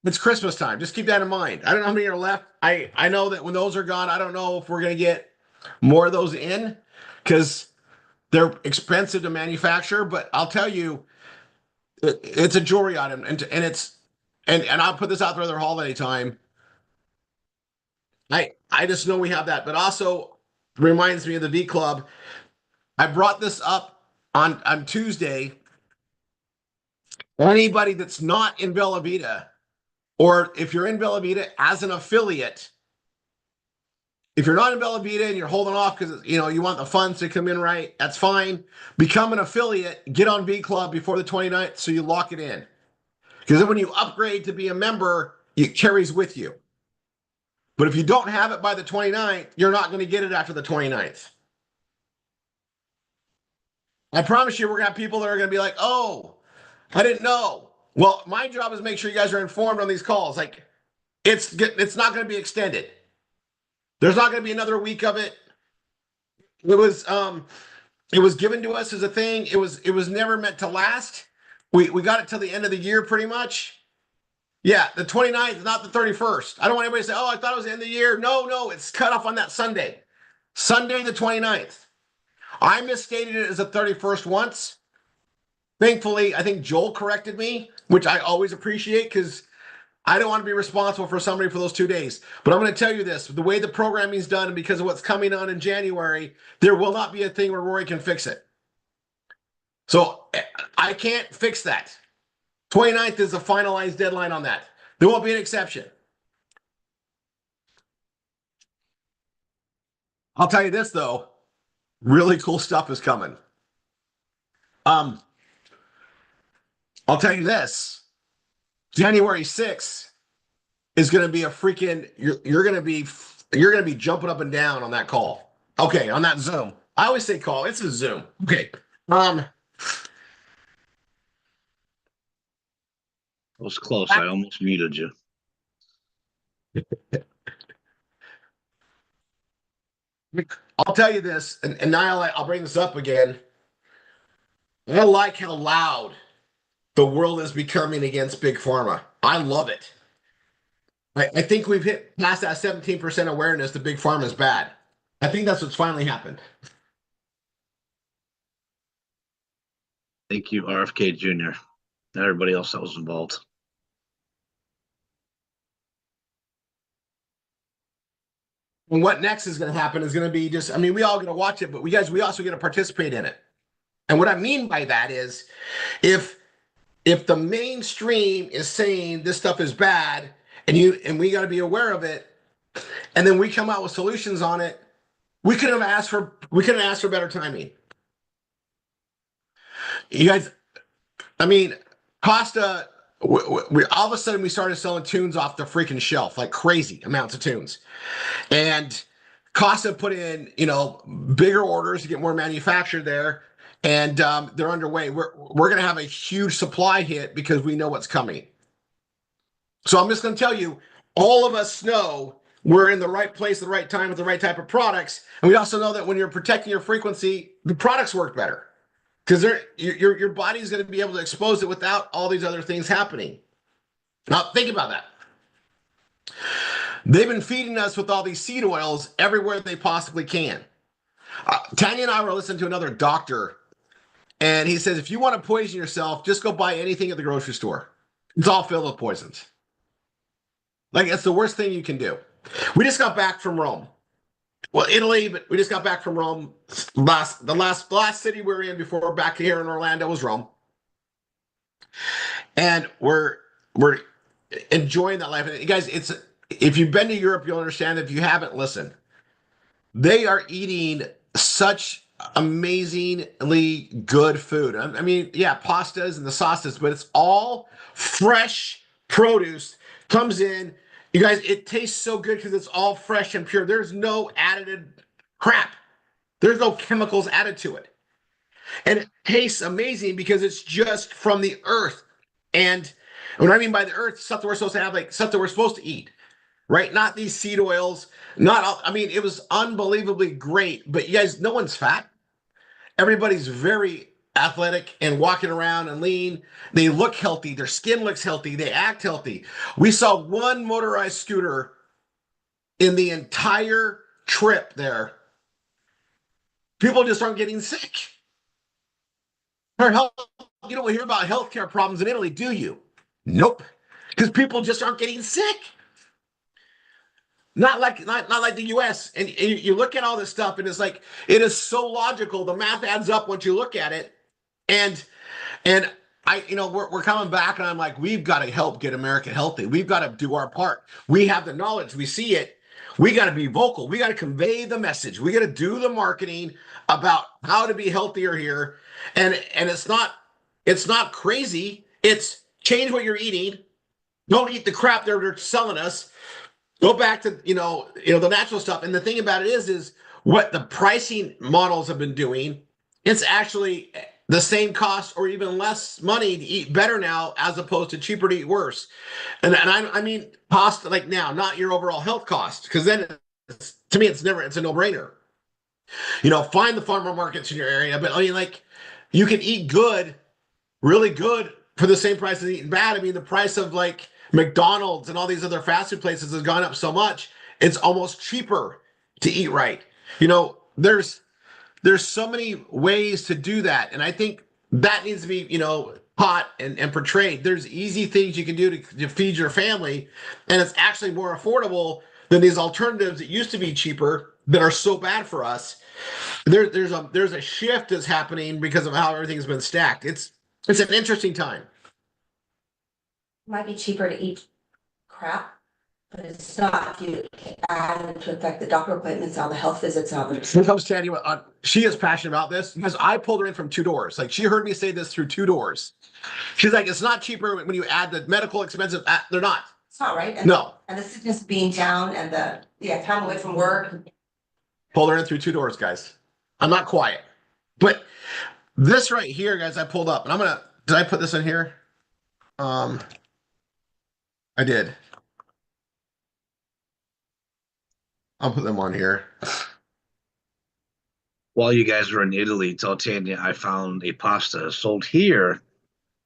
It's Christmas time. Just keep that in mind. I don't know how many are left. I know that when those are gone, I don't know if we're gonna get more of those in because they're expensive to manufacture. But I'll tell you, it's a jewelry item, and it's and I'll put this out there other holiday time. I just know we have that, but also reminds me of the V Club. I brought this up on Tuesday. Anybody that's not in Bella Vita, or if you're in Bella Vita as an affiliate, if you're not in Bella Vita and you're holding off because you want the funds to come in right, that's fine. Become an affiliate, get on V Club before the 29th so you lock it in. Because then when you upgrade to be a member, it carries with you. But if you don't have it by the 29th, you're not going to get it after the 29th. I promise you, we're going to have people that are going to be like, oh, I didn't know. Well, my job is to make sure you guys are informed on these calls. Like, it's not going to be extended. There's not going to be another week of it. it was given to us as a thing. It was never meant to last. We got it till the end of the year pretty much. Yeah, the 29th, not the 31st. I don't want anybody to say, "Oh, I thought it was the end of the year." No, no, it's cut off on that Sunday. Sunday the 29th. I misstated it as the 31st once. Thankfully, I think Joel corrected me, which I always appreciate because I don't want to be responsible for somebody for those 2 days. But I'm going to tell you this, the way the programming is done and because of what's coming on in January, there will not be a thing where Rory can fix it. So I can't fix that. 29th is the finalized deadline on that. There won't be an exception. I'll tell you this though, really cool stuff is coming. Um, I'll tell you this, January 6th is going to be a freaking you're going to be jumping up and down on that call. Okay, on that Zoom. I always say call, it's a Zoom. Okay. I was close. I almost muted you. I'll tell you this, and now I'll bring this up again. I like how loud the world is becoming against Big Pharma. I love it. I think we've hit past that 17% awareness that Big Pharma is bad. I think that's what's finally happened. Thank you, RFK Jr. and everybody else that was involved. And what next is going to happen is going to be just, I mean, we all going to watch it, but we also get to participate in it. And what I mean by that is if the mainstream is saying this stuff is bad and we got to be aware of it, and then we come out with solutions on it, we couldn't have asked for better timing. You guys, I mean, Costa, we all of a sudden we started selling tunes off the freaking shelf, like crazy amounts of tunes. And Costa put in, bigger orders to get more manufactured there. And they're underway. We're going to have a huge supply hit because we know what's coming. So I'm just going to tell you, all of us know we're in the right place at the right time with the right type of products. And we also know that when you're protecting your frequency, the products work better because your body's going to be able to expose it without all these other things happening. Now, think about that. They've been feeding us with all these seed oils everywhere they possibly can. Tanya and I were listening to another doctor, and he says, if you want to poison yourself, just go buy anything at the grocery store. It's all filled with poisons. Like, it's the worst thing you can do. We just got back from Rome. Well, Italy, but we just got back from Rome. The last city we were in before back here in Orlando was Rome. And we're enjoying that life. And guys, if you've been to Europe, you'll understand. If you haven't, listen. They are eating such amazingly good food. I mean, yeah, pastas and the sauces, but it's all fresh produce. Comes in. You guys, it tastes so good because it's all fresh and pure. There's no added crap. There's no chemicals added to it. And it tastes amazing because it's just from the earth. And what I mean by the earth, stuff that we're supposed to have, like stuff that we're supposed to eat, right? Not these seed oils. I mean, it was unbelievably great. But you guys, no one's fat. Everybody's very athletic and walking around and lean. They look healthy. Their skin looks healthy. They act healthy. We saw one motorized scooter in the entire trip there. People just aren't getting sick. You don't hear about healthcare problems in Italy, do you? Nope. Because people just aren't getting sick. Not like the US. And you look at all this stuff and it's like, it is so logical. The math adds up once you look at it. And we're coming back and I'm like, we've got to help get America healthy. We've got to do our part. We have the knowledge. We see it. We got to be vocal. We got to convey the message. We got to do the marketing about how to be healthier here. And it's not crazy. It's change what you're eating. Don't eat the crap they're selling us. Go back to, the natural stuff. And the thing about it is what the pricing models have been doing, it's actually the same cost or even less money to eat better now as opposed to cheaper to eat worse. And I mean cost like now, not your overall health cost, because then to me it's a no-brainer. Find the farmer markets in your area. But I mean, like, you can eat good, really good for the same price as eating bad. I mean, the price of like McDonald's and all these other fast food places has gone up so much, it's almost cheaper to eat right. There's so many ways to do that. And I think that needs to be, taught and portrayed. There's easy things you can do to feed your family, and it's actually more affordable than these alternatives that used to be cheaper that are so bad for us. There's a shift that's happening because of how everything's been stacked. It's an interesting time. Might be cheaper to eat crap, but it's not if you add it to affect the doctor appointments, all the health visits, all the. Here comes Tandy. She is passionate about this because I pulled her in from two doors. Like, she heard me say this through two doors. She's like, it's not cheaper when you add the medical expenses. They're not. It's not right. And No. And the sickness being down and the time away from work. Pulled her in through two doors, guys. I'm not quiet. But this right here, guys, I pulled up, and did I put this in here? I did. I'll put them on here. While you guys were in Italy, tell Tanya I found a pasta sold here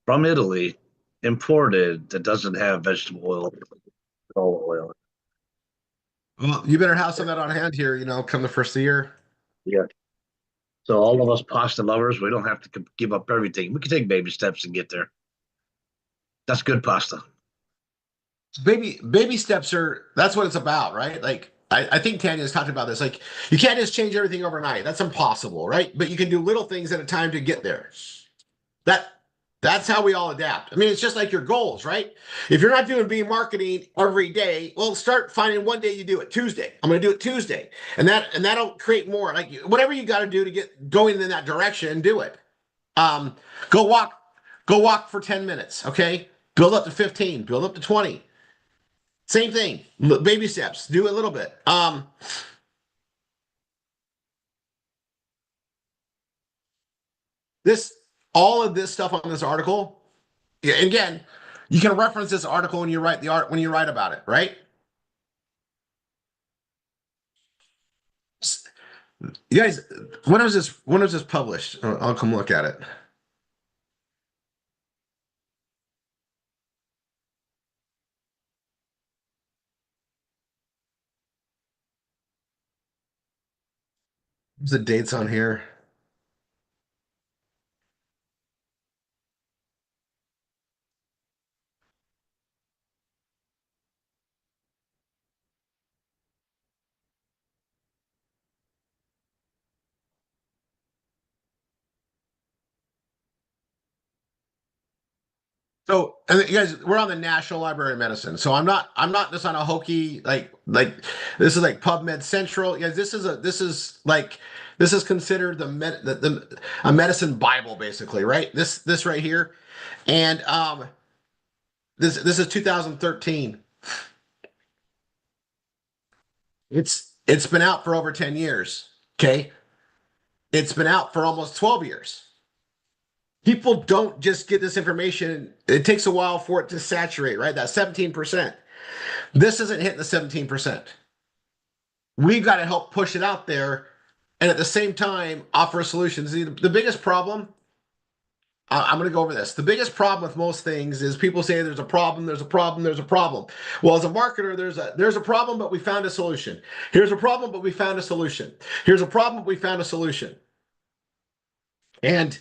from Italy, imported, that doesn't have vegetable oil, olive oil. Well, you better have some of that on hand here, come the first of the year. Yeah. So all of us pasta lovers, we don't have to give up everything. We can take baby steps to get there. That's good pasta. Baby steps that's what it's about, right? Like, I think Tanya's talked about this. Like, you can't just change everything overnight. That's impossible, right? But you can do little things at a time to get there. That's how we all adapt. I mean, it's just like your goals, right? If you're not doing B marketing every day, well, start finding one day you do it. Tuesday. I'm going to do it Tuesday. And that'll create more. Like, whatever you got to do to get going in that direction, do it. Go walk for 10 minutes, okay? Build up to 15, build up to 20. Same thing, baby steps, do a little bit. All of this stuff on this article, yeah, again, you can reference this article when you write about it, right? You guys, when was this published? I'll come look at it. What's the dates on here? So, and you guys, we're on the National Library of Medicine. So I'm not just on a hokey like this is like PubMed Central. Yeah, this is considered a medicine Bible, basically, right? This right here, and this is 2013. It's been out for over 10 years. Okay, it's been out for almost 12 years. People don't just get this information. It takes a while for it to saturate, right? That 17%. This isn't hitting the 17%. We've got to help push it out there and at the same time offer solutions. The biggest problem, I'm going to go over this. The biggest problem with most things is people say there's a problem, there's a problem, there's a problem. Well, as a marketer, there's a problem, but we found a solution. Here's a problem, but we found a solution. Here's a problem, but we found a solution. And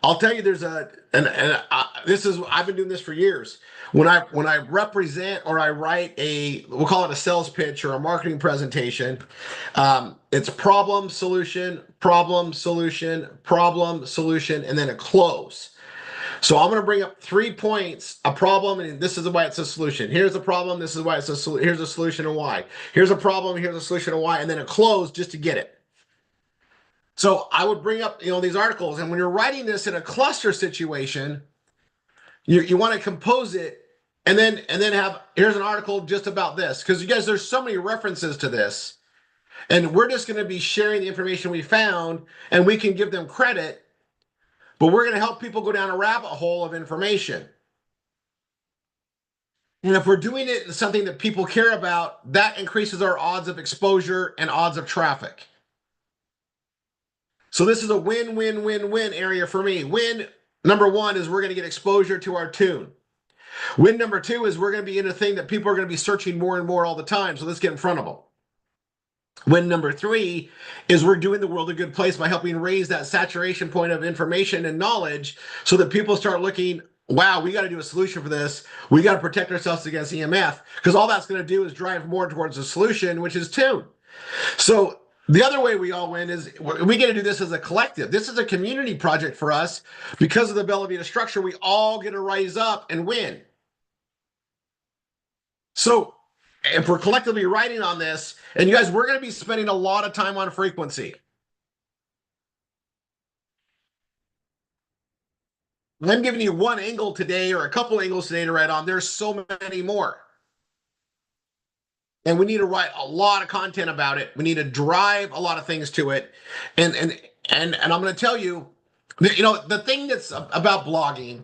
I'll tell you, I've been doing this for years. When I represent or I write we'll call it a sales pitch or a marketing presentation, it's problem, solution, problem, solution, problem, solution, and then a close. So I'm going to bring up 3 points, a problem, and this is why it's a solution. Here's a problem, this is why it's here's a solution and why. Here's a problem, here's a solution and why, and then a close just to get it. So I would bring up, these articles, and when you're writing this in a cluster situation, you want to compose it, and then here's an article just about this, because you guys, there's so many references to this, and we're just going to be sharing the information we found, and we can give them credit, but we're going to help people go down a rabbit hole of information. And if we're doing it in something that people care about, that increases our odds of exposure and odds of traffic. So this is a win-win-win-win area for me. Win number one is we're going to get exposure to our tune. Win number two is we're going to be in a thing that people are going to be searching more and more all the time. So let's get in front of them. Win number three is we're doing the world a good place by helping raise that saturation point of information and knowledge so that people start looking, wow, we got to do a solution for this. We got to protect ourselves against EMF, because all that's going to do is drive more towards a solution, which is tune. So the other way we all win is we get to do this as a collective. This is a community project for us. Because of the Bella Vita structure, we all get to rise up and win. So if we're collectively writing on this, and you guys, we're going to be spending a lot of time on frequency. I'm giving you one angle today or a couple angles today to write on. There's so many more. And we need to write a lot of content about it. We need to drive a lot of things to it. And I'm going to tell you, the thing that's about blogging,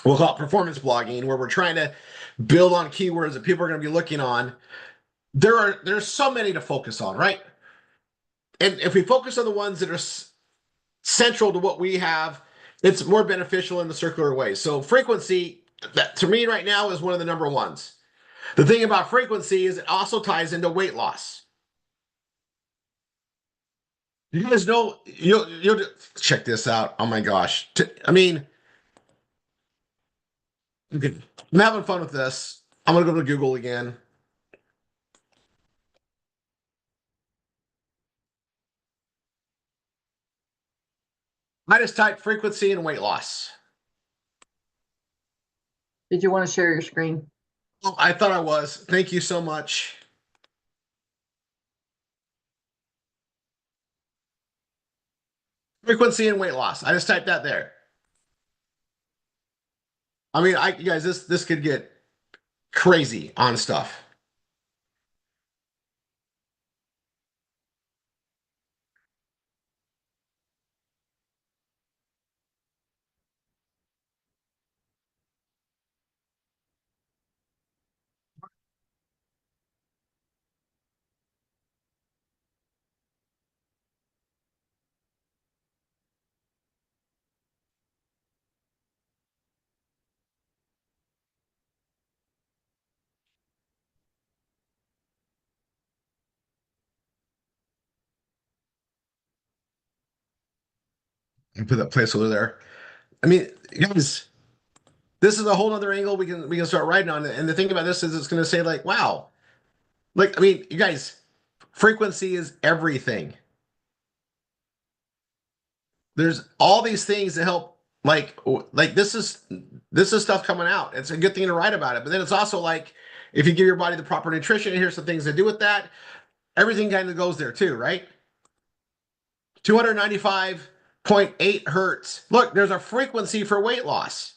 we'll call it performance blogging, where we're trying to build on keywords that people are going to be looking on. There's so many to focus on, right? And if we focus on the ones that are central to what we have, it's more beneficial in the circular way. So frequency, that to me right now is one of the number ones. The thing about frequency is it also ties into weight loss. You guys know, you'll check this out. Oh my gosh. I mean, okay, I'm having fun with this. I'm going to go to Google again. I just typed frequency and weight loss. Did you want to share your screen? Oh, I thought I was. Thank you so much. Frequency and weight loss. I just typed that there. I mean, you guys, this could get crazy on stuff. And put that placeholder there. I mean, guys, this is a whole other angle we can start writing on it. And the thing about this is it's going to say like, wow, like, I mean, you guys, frequency is everything. There's all these things that help, like this is stuff coming out. It's a good thing to write about it. But then it's also like, if you give your body the proper nutrition, here's some things to do with that. Everything kind of goes there too, right? 295.8 hertz. Look, there's a frequency for weight loss.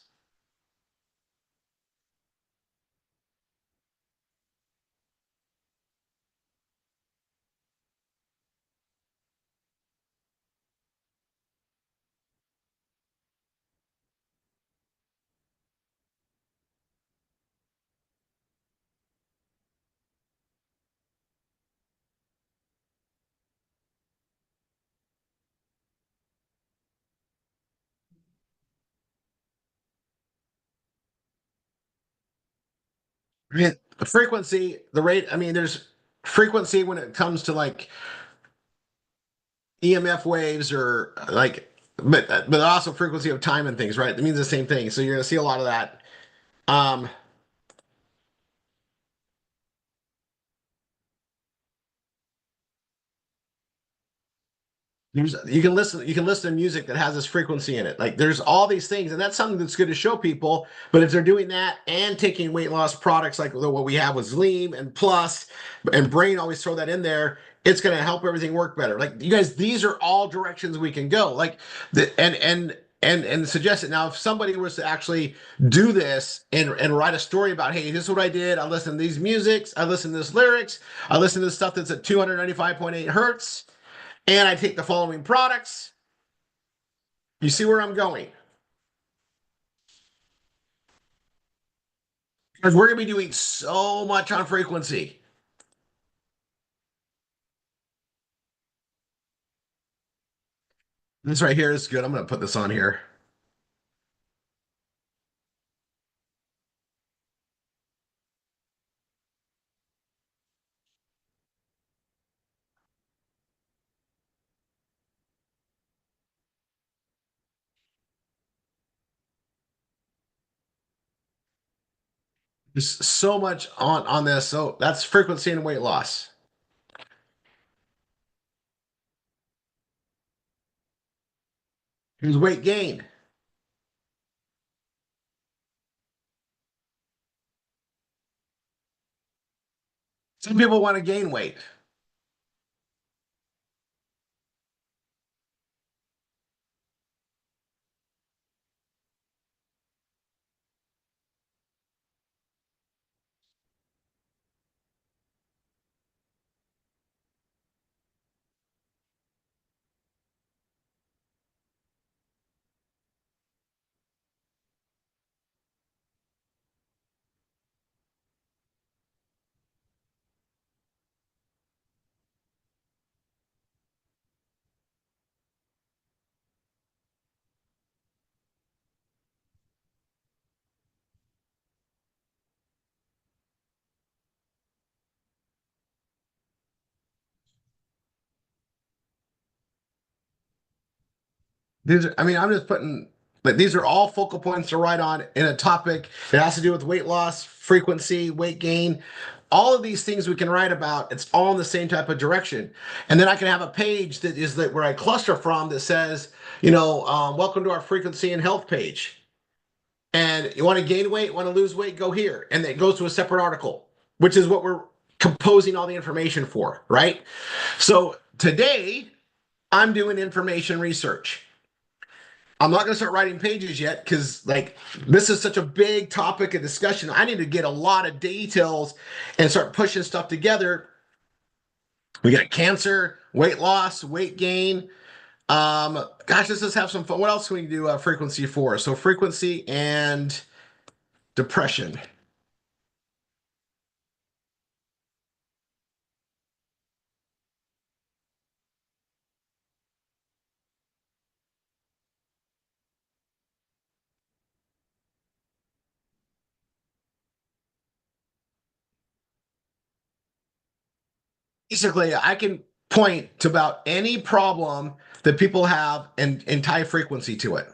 I mean, the frequency, the rate, I mean, there's frequency when it comes to like EMF waves or like, but also frequency of time and things, right? It means the same thing. So you're going to see a lot of that. Um, you can listen to music that has this frequency in it. Like there's all these things, and that's something that's good to show people. But if they're doing that and taking weight loss products like what we have with Zleam and Plus and Brain, always throw that in there, it's going to help everything work better. Like you guys, these are all directions we can go. Like and suggest it. Now, if somebody was to actually do this and write a story about, hey, this is what I did. I listened to these musics. I listened to this lyrics. I listened to this stuff that's at 295.8 hertz. And I take the following products. You see where I'm going? Because we're going to be doing so much on frequency. This right here is good. I'm going to put this on here. There's so much on this. So that's frequency and weight loss. Here's weight gain. Some people want to gain weight. I mean, I'm just putting like these are all focal points to write on in a topic that has to do with weight loss, frequency, weight gain. All of these things we can write about. It's all in the same type of direction. And then I can have a page that is that where I cluster from that says, welcome to our frequency and health page. And you want to gain weight, want to lose weight, go here. And it goes to a separate article, which is what we're composing all the information for, right? So today I'm doing information research. I'm not going to start writing pages yet because, like, this is such a big topic of discussion. I need to get a lot of details and start pushing stuff together. We got cancer, weight loss, weight gain. Gosh, let's just have some fun. What else can we do frequency for? So, frequency and depression. Basically, I can point to about any problem that people have and tie frequency to it.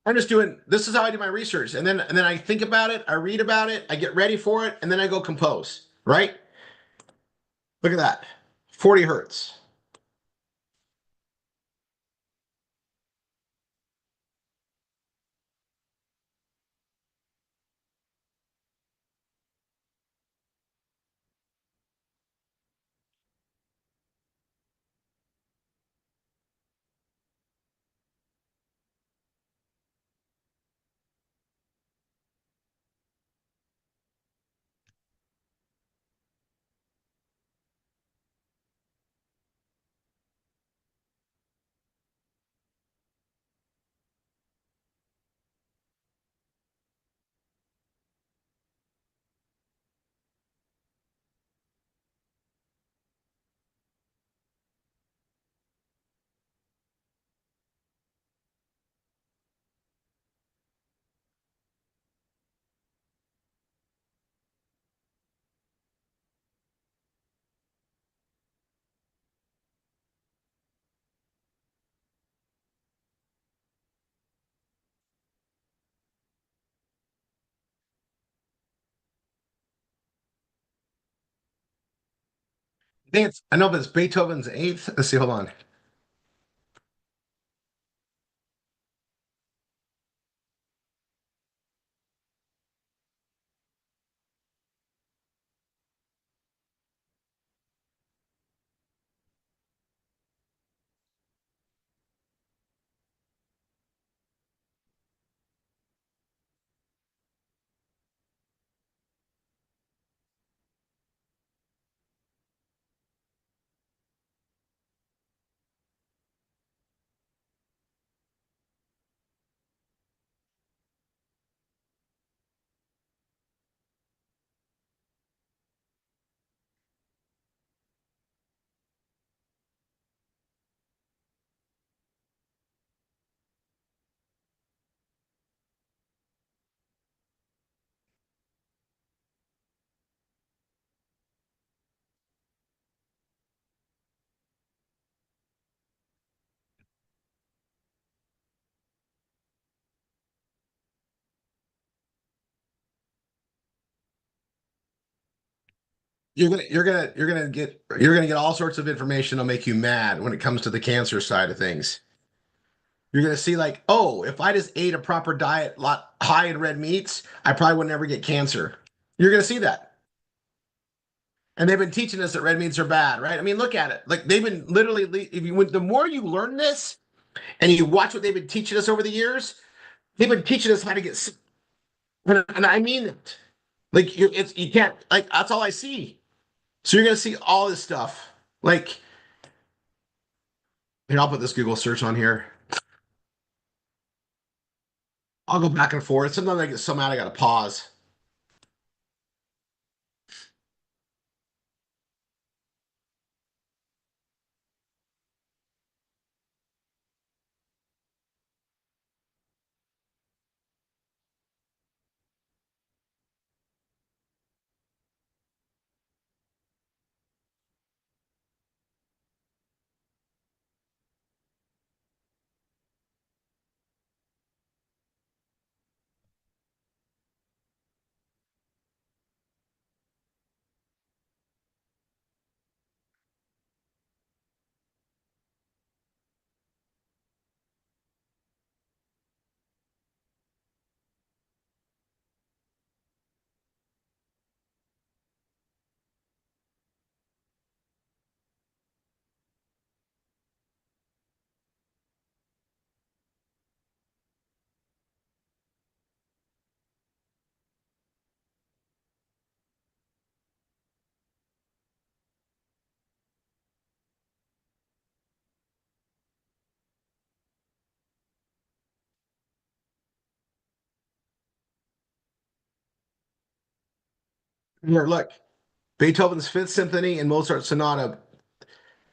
I'm just doing this is how I do my research. And then I think about it, I read about it, I get ready for it, and then I go compose, right? Look at that. 40 hertz. I know if it's Beethoven's eighth. Let's see, hold on. you're gonna get all sorts of information that'll make you mad when it comes to the cancer side of things. You're gonna see like, oh, if I just ate a proper diet, lot high in red meats, I probably would never get cancer. You're gonna see that. And they've been teaching us that red meats are bad, right? I mean, look at it. Like they've been literally, if you the more you learn this and you watch what they've been teaching us over the years, they've been teaching us how to get sick. And I mean it. Like you can't like that's all I see. So you're gonna see all this stuff. Like here, I'll put this Google search on here. I'll go back and forth. Sometimes I get so mad I gotta pause. Here, look. Beethoven's Fifth Symphony and Mozart's Sonata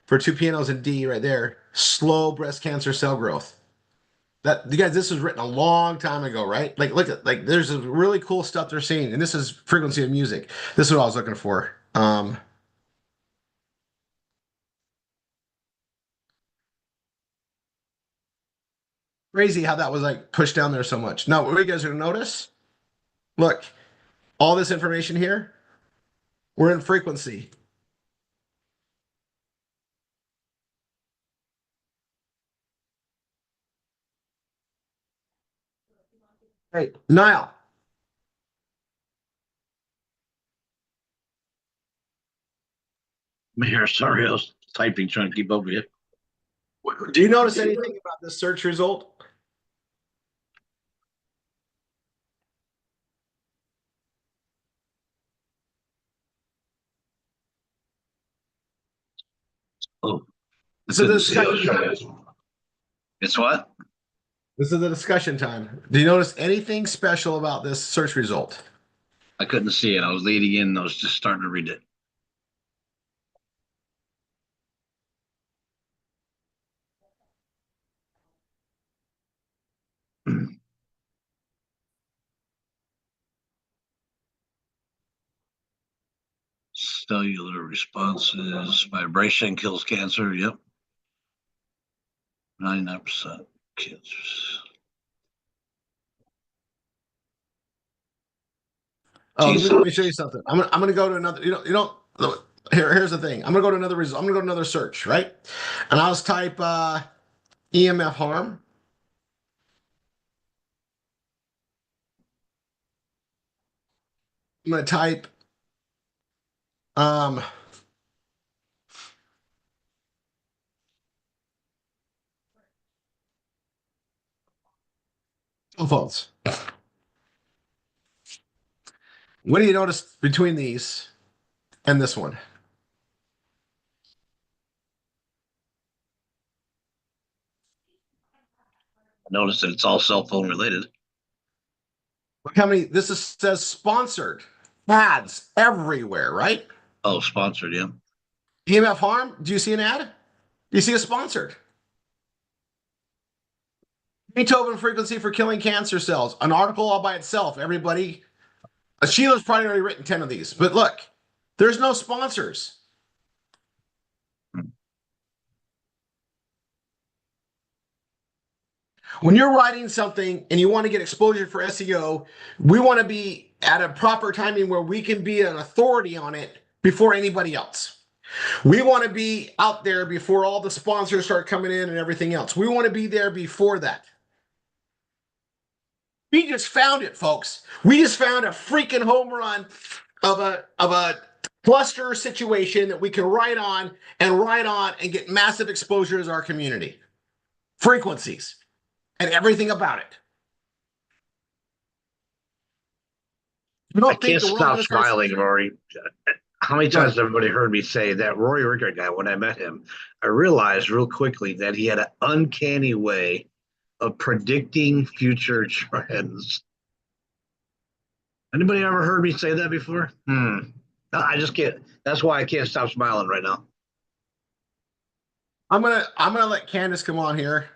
for two pianos and D right there. Slow breast cancer cell growth. That you guys, this was written a long time ago, right? Like, look at like there's some really cool stuff they're seeing, and this is frequency of music. This is what I was looking for. Crazy how that was like pushed down there so much. Now, what you guys are gonna notice? Look, all this information here, we're in frequency. Hey, Niall, I'm here. Sorry, I was typing, trying to keep up with you. do you notice anything about this search result? Oh, This is a discussion. it's what? This is a discussion time. Do you notice anything special about this search result? I couldn't see it. I was leading in. I was just starting to read it. Cellular responses. Vibration kills cancer. Yep. 99% cancers. Oh, let me show you something. I'm gonna go to another. Here's the thing. I'm gonna go to another result. I'm gonna go to another search, right? And I'll just type EMF harm. I'm gonna type um cell phones. What do you notice between these and this one? Notice that it's all cell phone related. Look how many. This says sponsored ads everywhere, right? Oh, sponsored. Yeah. EMF harm. Do you see an ad? Do you see a sponsored? Beethoven frequency for killing cancer cells. An article all by itself. Everybody. Sheila's probably already written 10 of these, but look, there's no sponsors. When you're writing something and you want to get exposure for SEO, we want to be at a proper timing where we can be an authority on it before anybody else. We want to be out there before all the sponsors start coming in and everything else. We want to be there before that. We just found it, folks. We just found a freaking home run of a cluster situation that we can ride on and get massive exposure as our community. Frequencies and everything about it. You I don't think can't the world's stop gonna start smiling, Rory. How many times has everybody heard me say that Rory Rickard guy, when I met him, I realized real quickly that he had an uncanny way of predicting future trends. Anybody ever heard me say that before? I just can't. That's why I can't stop smiling right now. I'm gonna let Candace come on here.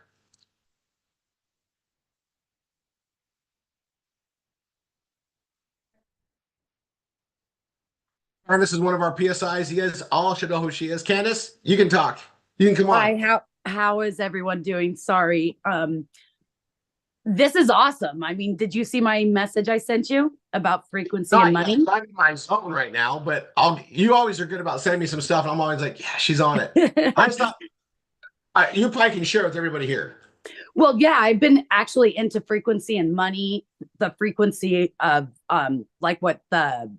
Candace is one of our PSIs. You guys all should know who she is. Candace, you can talk. You can come on. Hi, how is everyone doing? Sorry. This is awesome. I mean, did you see my message I sent you about frequency and money? I'm in my zone right now, but you always are good about sending me some stuff, and I'm always like, yeah, she's on it. I just thought you probably can share with everybody here. Well, yeah, I've been actually into frequency and money, the frequency of like what the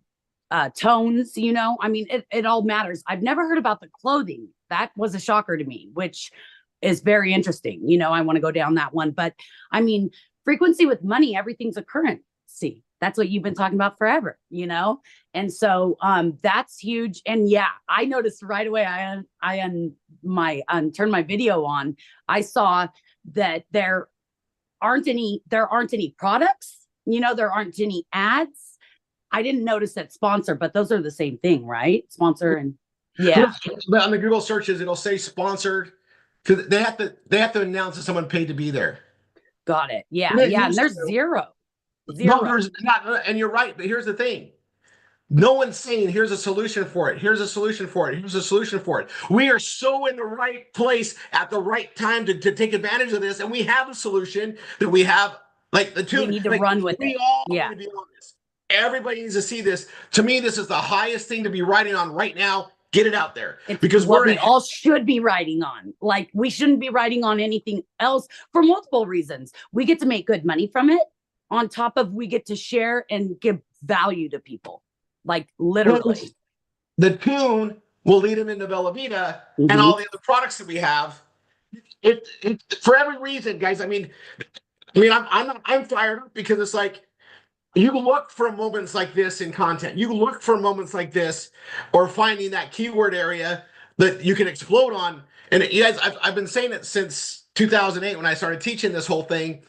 tones, you know, I mean, it all matters. I've never heard about the clothing. That was a shocker to me, which is very interesting. You know, I want to go down that one, but I mean, frequency with money, everything's a currency. That's what you've been talking about forever, you know? And so that's huge. And yeah, I noticed right away, I turned my video on. I saw that there aren't any products, you know, there aren't any ads. I didn't notice that sponsor, but those are the same thing, right? Sponsor and yeah. But on the Google searches, it'll say sponsored because they have to announce that someone paid to be there. Got it. Yeah. Yeah. And there's zero. No, there's not. And you're right. But here's the thing. No one's saying, here's a solution for it. Here's a solution for it. Here's a solution for it. We are so in the right place at the right time to take advantage of this. And we have a solution that we have like the two. We need to like, run with it. We all yeah. need to be on this. Everybody needs to see this. To me, this is the highest thing to be writing on right now. Get it out there. It's because what we all should be writing on. Like we shouldn't be writing on anything else for multiple reasons. We get to make good money from it. On top of we get to share and give value to people. Like literally. The tune will lead them into Bella Vita and all the other products that we have. It for every reason, guys. I mean, I'm fired up because it's like you look for moments like this in content. You look for moments like this, or finding that keyword area that you can explode on. And you guys, I've been saying it since 2008 when I started teaching this whole thing.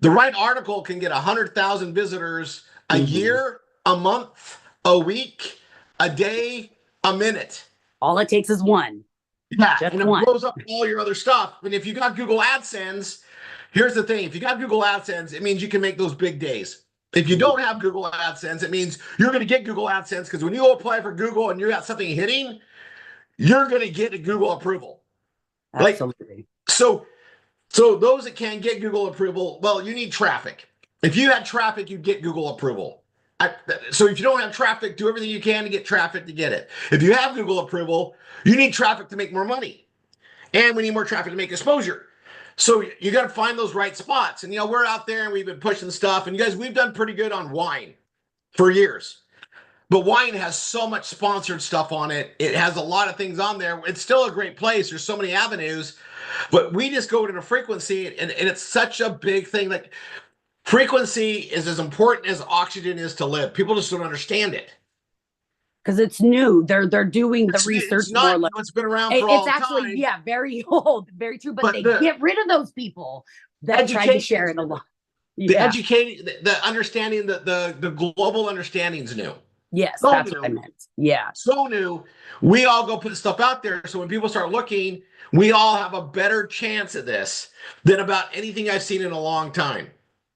The right article can get 100,000 visitors a year, a month, a week, a day, a minute. All it takes is one. Yeah, and it blows up all your other stuff. And if you got Google AdSense, here's the thing. If you got Google AdSense, it means you can make those big days. If you don't have Google AdSense, it means you're going to get Google AdSense because when you apply for Google and you got something hitting, you're going to get a Google approval. Absolutely. So those that can't get Google approval, well, you need traffic. If you had traffic, you'd get Google approval. So if you don't have traffic, do everything you can to get traffic to get it. If you have Google approval, you need traffic to make more money. And we need more traffic to make exposure. So you got to find those right spots. And, you know, we're out there and we've been pushing stuff. And you guys, we've done pretty good on wine for years. But wine has so much sponsored stuff on it. It has a lot of things on there. It's still a great place. There's so many avenues. But we just go to the frequency, and it's such a big thing. Like frequency is as important as oxygen is to live. People just don't understand it. Because it's new. They're doing the research. It's not, more. It's been around for all time. It's actually, yeah, very old, very true. But they get rid of those people that tried to share it a lot. The educating, the understanding, the global understanding is new. Yes, so that's what I meant. Yeah. So new. We all go put stuff out there. So when people start looking, we all have a better chance at this than about anything I've seen in a long time.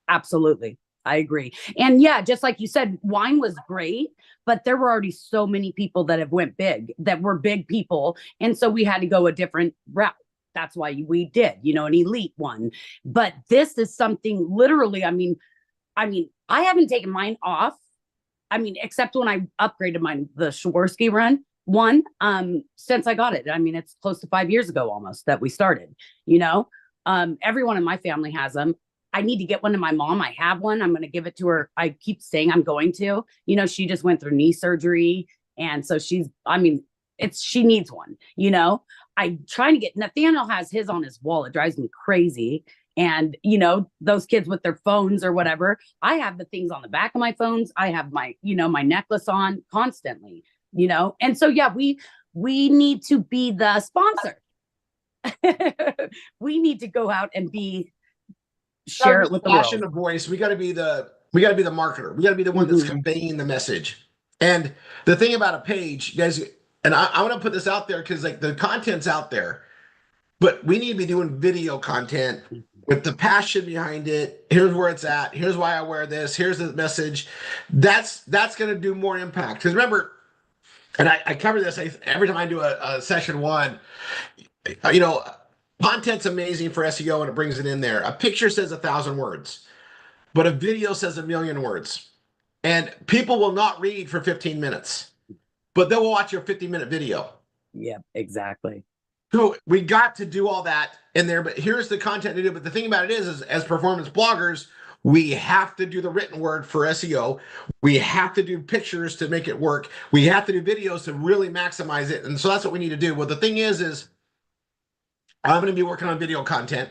Absolutely. I agree. And yeah, just like you said, wine was great, but there were already so many people that have went big, that were big people. And so we had to go a different route. That's why we did, you know, an elite one. But this is something literally, I mean, I haven't taken mine off I mean, except when I upgraded the Swarovski since I got it. I mean, it's close to 5 years ago almost that we started, you know. Everyone in my family has them. I need to get one to my mom. I have one. I'm going to give it to her. I keep saying I'm going to, you know, she just went through knee surgery. And so she needs one, you know. I try to get Nathaniel has his on his wall. It drives me crazy. And, you know, those kids with their phones or whatever, I have the things on the back of my phones. I have my, you know, my necklace on constantly, you know. And so, yeah, we need to be the sponsor. We need to go out and share it with the world. The voice. We got to be the marketer. We got to be the one that's conveying the message. And the thing about a page, you guys, and I want to put this out there because like the content's out there, but we need to be doing video content with the passion behind it. Here's where it's at. Here's why I wear this. Here's the message. That's going to do more impact. Because remember, and I cover this every time I do a session one, you know, content's amazing for SEO and it brings it in there. A picture says 1,000 words, but a video says 1,000,000 words. And people will not read for 15 minutes, but they'll watch your 50-minute video. Yep, exactly. So we got to do all that in there, but here's the content to do. But the thing about it is as performance bloggers, we have to do the written word for SEO. We have to do pictures to make it work. We have to do videos to really maximize it. And so that's what we need to do. Well, the thing is I'm going to be working on video content.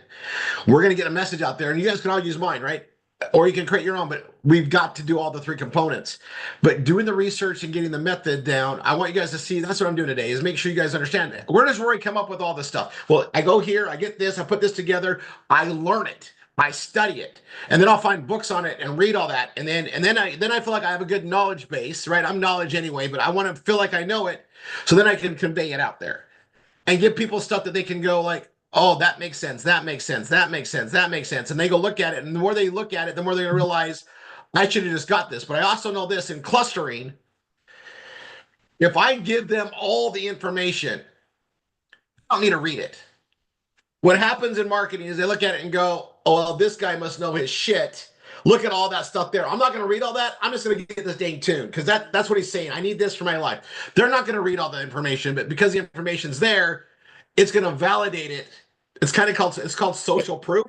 We're going to get a message out there, and you guys can all use mine, right? Or you can create your own, but we've got to do all the 3 components. But doing the research and getting the method down, I want you guys to see, that's what I'm doing today, is make sure you guys understand it. Where does Rory come up with all this stuff? Well, I go here, I get this, I put this together, I learn it, I study it, and then I'll find books on it and read all that. And then I feel like I have a good knowledge base, right? I'm knowledge anyway, but I want to feel like I know it, so then I can convey it out there and give people stuff that they can go like, oh, that makes sense. That makes sense. That makes sense. That makes sense. And they go look at it. And the more they look at it, the more they're going to realize I should have just got this. But I also know this in clustering. If I give them all the information, I don't need to read it. What happens in marketing is they look at it and go, oh, well, this guy must know his shit. Look at all that stuff there. I'm not going to read all that. I'm just going to get this dang tune because that's what he's saying. I need this for my life. They're not going to read all the information, but because the information's there, it's going to validate it. It's called social proof.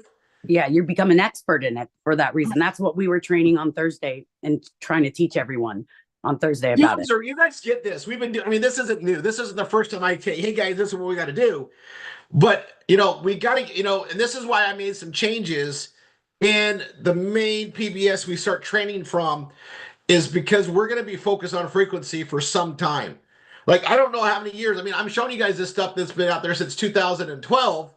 Yeah, you become an expert in it for that reason. That's what we were training on Thursday and trying to teach everyone on Thursday about it. You guys get this. We've been doing, I mean, this isn't new. This isn't the first time I say, hey guys, this is what we got to do. But, you know, we got to, you know, and this is why I made some changes in the main PBS we start training from is because we're going to be focused on frequency for some time. Like, I don't know how many years. I mean, I'm showing you guys this stuff that's been out there since 2012.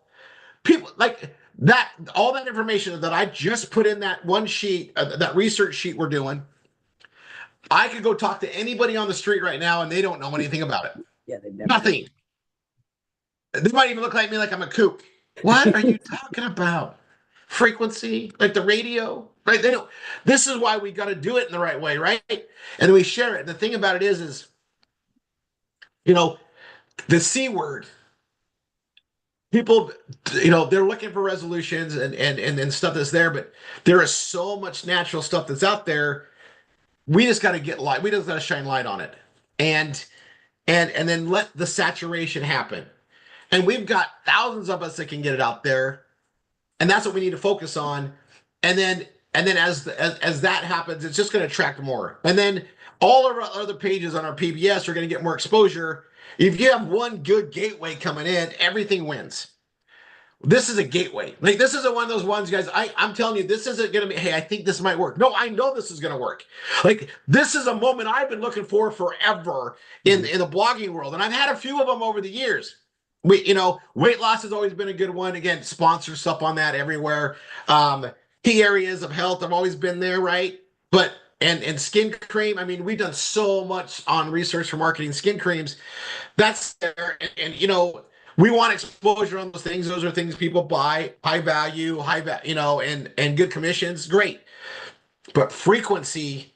People like that, all that information that I just put in that one sheet, that research sheet we're doing. I could go talk to anybody on the street right now and they don't know anything about it. Yeah, they've never Nothing. They might even look like me like I'm a kook. What are you talking about? Frequency, like the radio, right? They don't. This is why we got to do it in the right way, right? And then we share it. And the thing about it is, you know, the C word. People, you know, they're looking for resolutions and stuff that's there, but there is so much natural stuff that's out there. We just got to get light. We just got to shine light on it, and then let the saturation happen. And we've got thousands of us that can get it out there, and that's what we need to focus on. And then as that happens, it's just going to attract more. And then all of our other pages on our PBS are going to get more exposure. If you have one good gateway coming in, everything wins. This is a gateway. Like, this isn't one of those ones, guys. I'm telling you, this isn't going to be, hey, I think this might work. No, I know this is going to work. Like, this is a moment I've been looking for forever in the blogging world. And I've had a few of them over the years. You know, weight loss has always been a good one. Again, sponsor stuff on that everywhere. Key areas of health have always been there, right? But, and skin cream, I mean, we've done so much on research for marketing skin creams. That's there. And you know, we want exposure on those things. Those are things people buy, high value, you know, and good commissions. Great. But frequency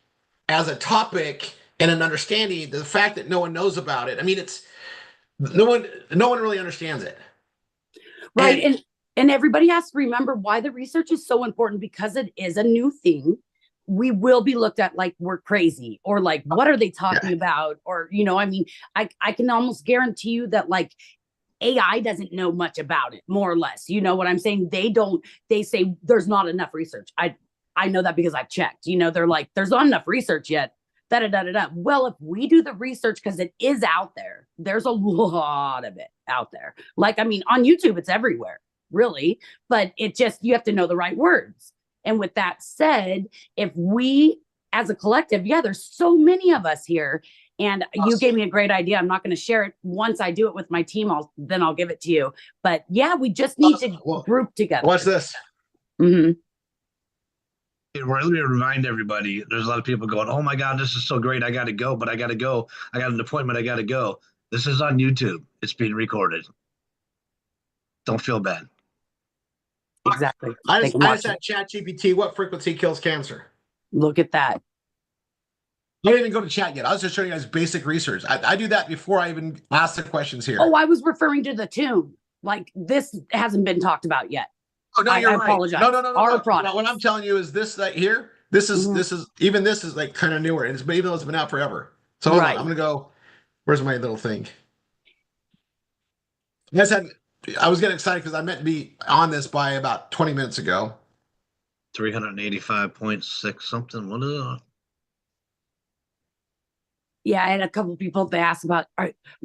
as a topic and an understanding, the fact that no one knows about it. I mean, it's no one really understands it. Right. And everybody has to remember why the research is so important, because it is a new thing. we will be looked at like we're crazy or like, what are they talking about? Or, I mean, I can almost guarantee you that like AI doesn't know much about it, more or less. You know what I'm saying? They say there's not enough research. I know that because I've checked. They're like, there's not enough research yet. Da da da da da. Well, if we do the research, because it is out there, there's a lot of it out there. Like, I mean, on YouTube, it's everywhere, really. But you have to know the right words. And with that said, if we as a collective, there's so many of us here. And you gave me a great idea. I'm not going to share it once I do it with my team. I'll give it to you. But we just need to group together. What's this? Mm-hmm. Let me remind everybody, there's a lot of people going, oh my God, this is so great. I got to go, but I got to go. I got an appointment. I got to go. This is on YouTube. It's being recorded. Don't feel bad. Exactly. I just had ChatGPT. What frequency kills cancer? Look at that. I didn't even go to chat yet. I was just showing you guys basic research. I do that before I even ask the questions here. Oh, I was referring to the tune. Like, this hasn't been talked about yet. Oh, no, you're right. Apologize. No. Our product. What I'm telling you is this right here. This is like kind of newer, and even though it's been out forever. So hold on, I'm gonna go. Where's my little thing? I was getting excited because I meant to be on this by about 20 minutes ago. 385.6 something. What is it? Yeah, I had a couple of people to ask about,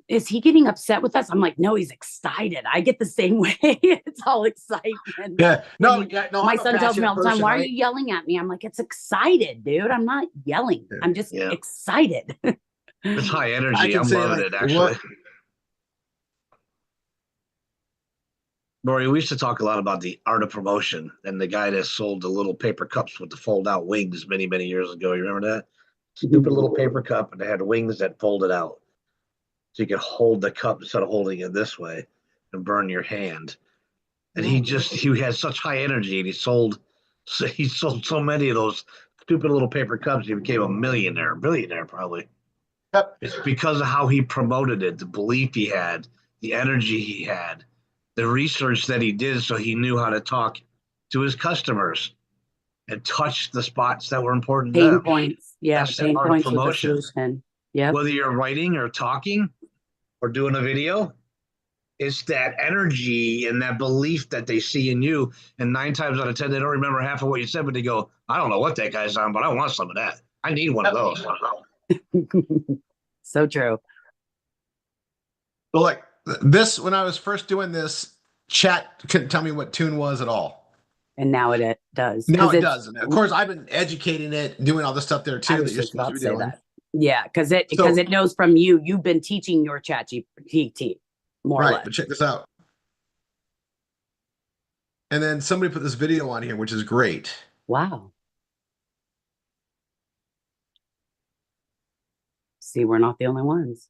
is he getting upset with us? I'm like, no, he's excited. I get the same way. It's all excitement. Yeah. No. My son tells me all the time, why are you yelling at me? I'm like, it's excited, dude. I'm not yelling. Yeah. I'm just excited. It's high energy. I'm loving it, actually. What? Rory, we used to talk a lot about the art of promotion and the guy that sold the little paper cups with the fold out wings many, many years ago. You remember that? Stupid little paper cup, and it had wings that folded out. So you could hold the cup instead of holding it this way and burn your hand. And he had such high energy, and he sold so many of those stupid little paper cups, he became a billionaire probably. Yep. It's because of how he promoted it, the belief he had, the energy he had, the research that he did, so he knew how to talk to his customers and touch the spots that were important to them. Pain points. Yeah, pain points with the solution. Yeah. Whether you're writing or talking or doing a video, it's that energy and that belief that they see in you. And 9 times out of 10, they don't remember half of what you said, but they go, I don't know what that guy's on, but I want some of that. I need one of those. So true. Well, like this, when I was first doing this, chat couldn't tell me what tune was at all. And now it does. Now it does. And of course, I've been educating it, doing all the stuff there too that you're supposed to be doing. That. Yeah, because it knows from you. You've been teaching your chat GPT more or less. But check this out. And then somebody put this video on here, which is great. Wow. See, we're not the only ones.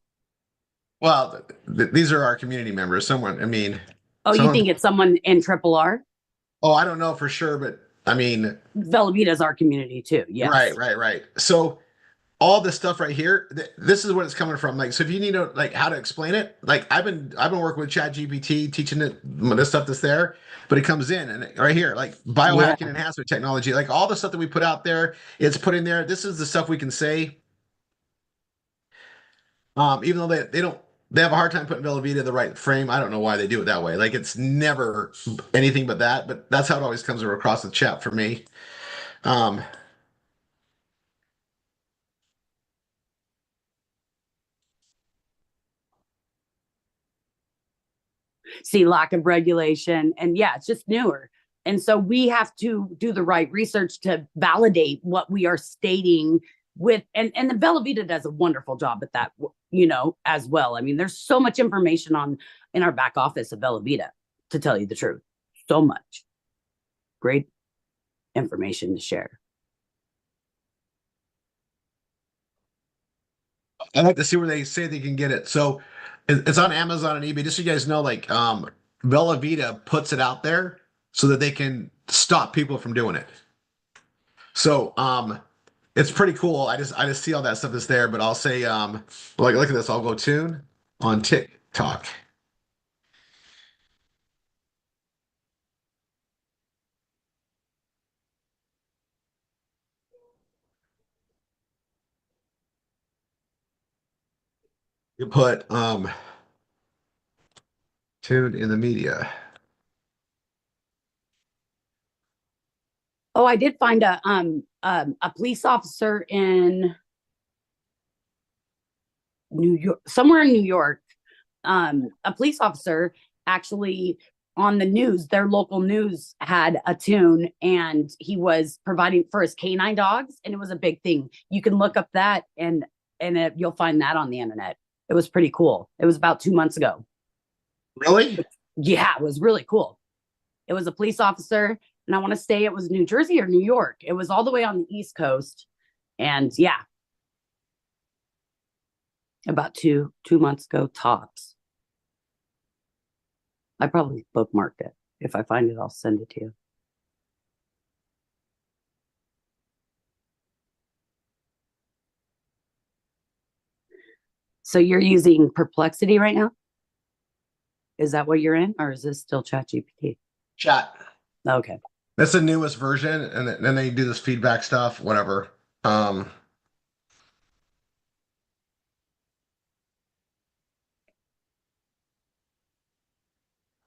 Well, these are our community members. Oh, you think it's someone in RRR? Oh, I don't know for sure, but I mean, Velavita's our community too. Yes. Right. So all this stuff right here, this is what it's coming from. Like, so if you need to like how to explain it, like I've been working with ChatGPT, teaching it this stuff that's there, but it comes in and right here, like biohacking enhancement technology, like all the stuff that we put out there, it's put in there. This is the stuff we can say. Even though they have a hard time putting Velavita in the right frame. I don't know why they do it that way. Like it's never anything but that, but that's how it always comes across the chat for me. See, lack of regulation. And it's just newer. And so we have to do the right research to validate what we are stating with, and the Velavita does a wonderful job at that, as well. I mean, there's so much information in our back office of Velavita, to tell you the truth. So much great information to share. I'd like to see where they say they can get it. So it's on Amazon and eBay. Just so you guys know, like Velavita puts it out there so that they can stop people from doing it. So it's pretty cool. I just see all that stuff that's there, but I'll say like look at this. I'll go tune on TikTok. You put tuned in the media. Oh, I did find a police officer in New York, somewhere in New York. A police officer actually on the news, their local news had a tune, and he was providing for his canine dogs, and it was a big thing. You can look up that, and you'll find that on the internet. It was pretty cool. It was about 2 months ago. Really? Yeah, it was really cool. It was a police officer, and I want to say it was New Jersey or New York. It was all the way on the East Coast, and yeah, about two months ago tops. I probably bookmarked it. If I find it, I'll send it to you. So you're using Perplexity right now? Is that what you're in, or is this still ChatGPT? Chat. Okay. That's the newest version, and then they do this feedback stuff, whatever.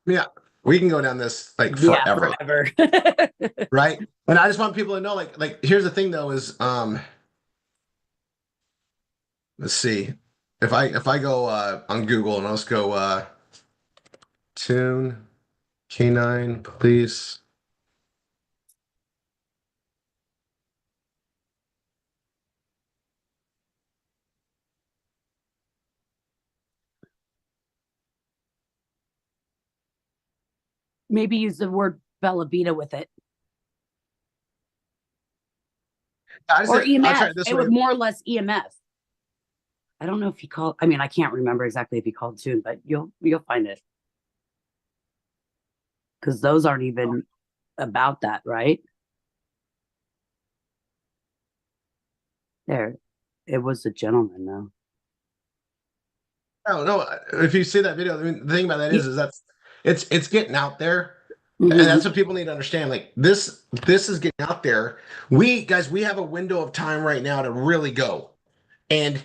Yeah, we can go down this like Yeah, forever, forever. right? And I just want people to know, like here's the thing though, is let's see. If I go on Google and let's go tune canine police. Maybe use the word Bella Vita with it. Or I'll try EMF. it this It way. was more or less EMF. I don't know if he called. I mean, I can't remember exactly if he called soon, but you'll find it. Because those aren't even about that, right? There. It was a gentleman though. Oh no! If you see that video, I mean, the thing about that is that's it's getting out there, and Mhm. that's what people need to understand. Like this is getting out there. We guys, we have a window of time right now to really go, and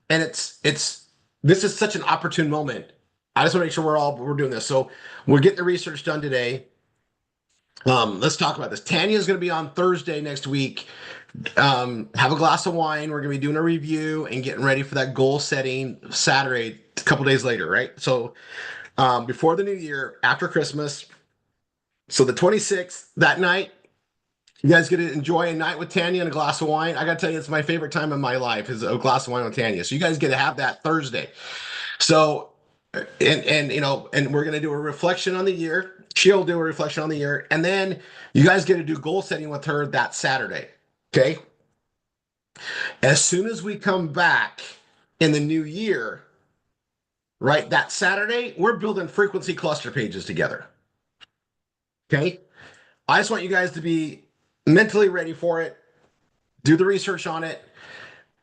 it's this is such an opportune moment. I just want to make sure we're doing this. So we're getting the research done today. Let's talk about this. Tanya is going to be on Thursday next week. Have a glass of wine. We're going to be doing a review and getting ready for that goal setting Saturday, a couple days later, right? So before the new year, after Christmas. So the 26th, that night, you guys get to enjoy a night with Tanya and a glass of wine. I got to tell you, it's my favorite time in my life is a glass of wine with Tanya. So you guys get to have that Thursday. So, and you know, and we're going to do a reflection on the year. She'll do a reflection on the year. And then you guys get to do goal setting with her that Saturday. Okay. As soon as we come back in the new year, right, that Saturday, we're building frequency cluster pages together. Okay. I just want you guys to be mentally ready for it, do the research on it,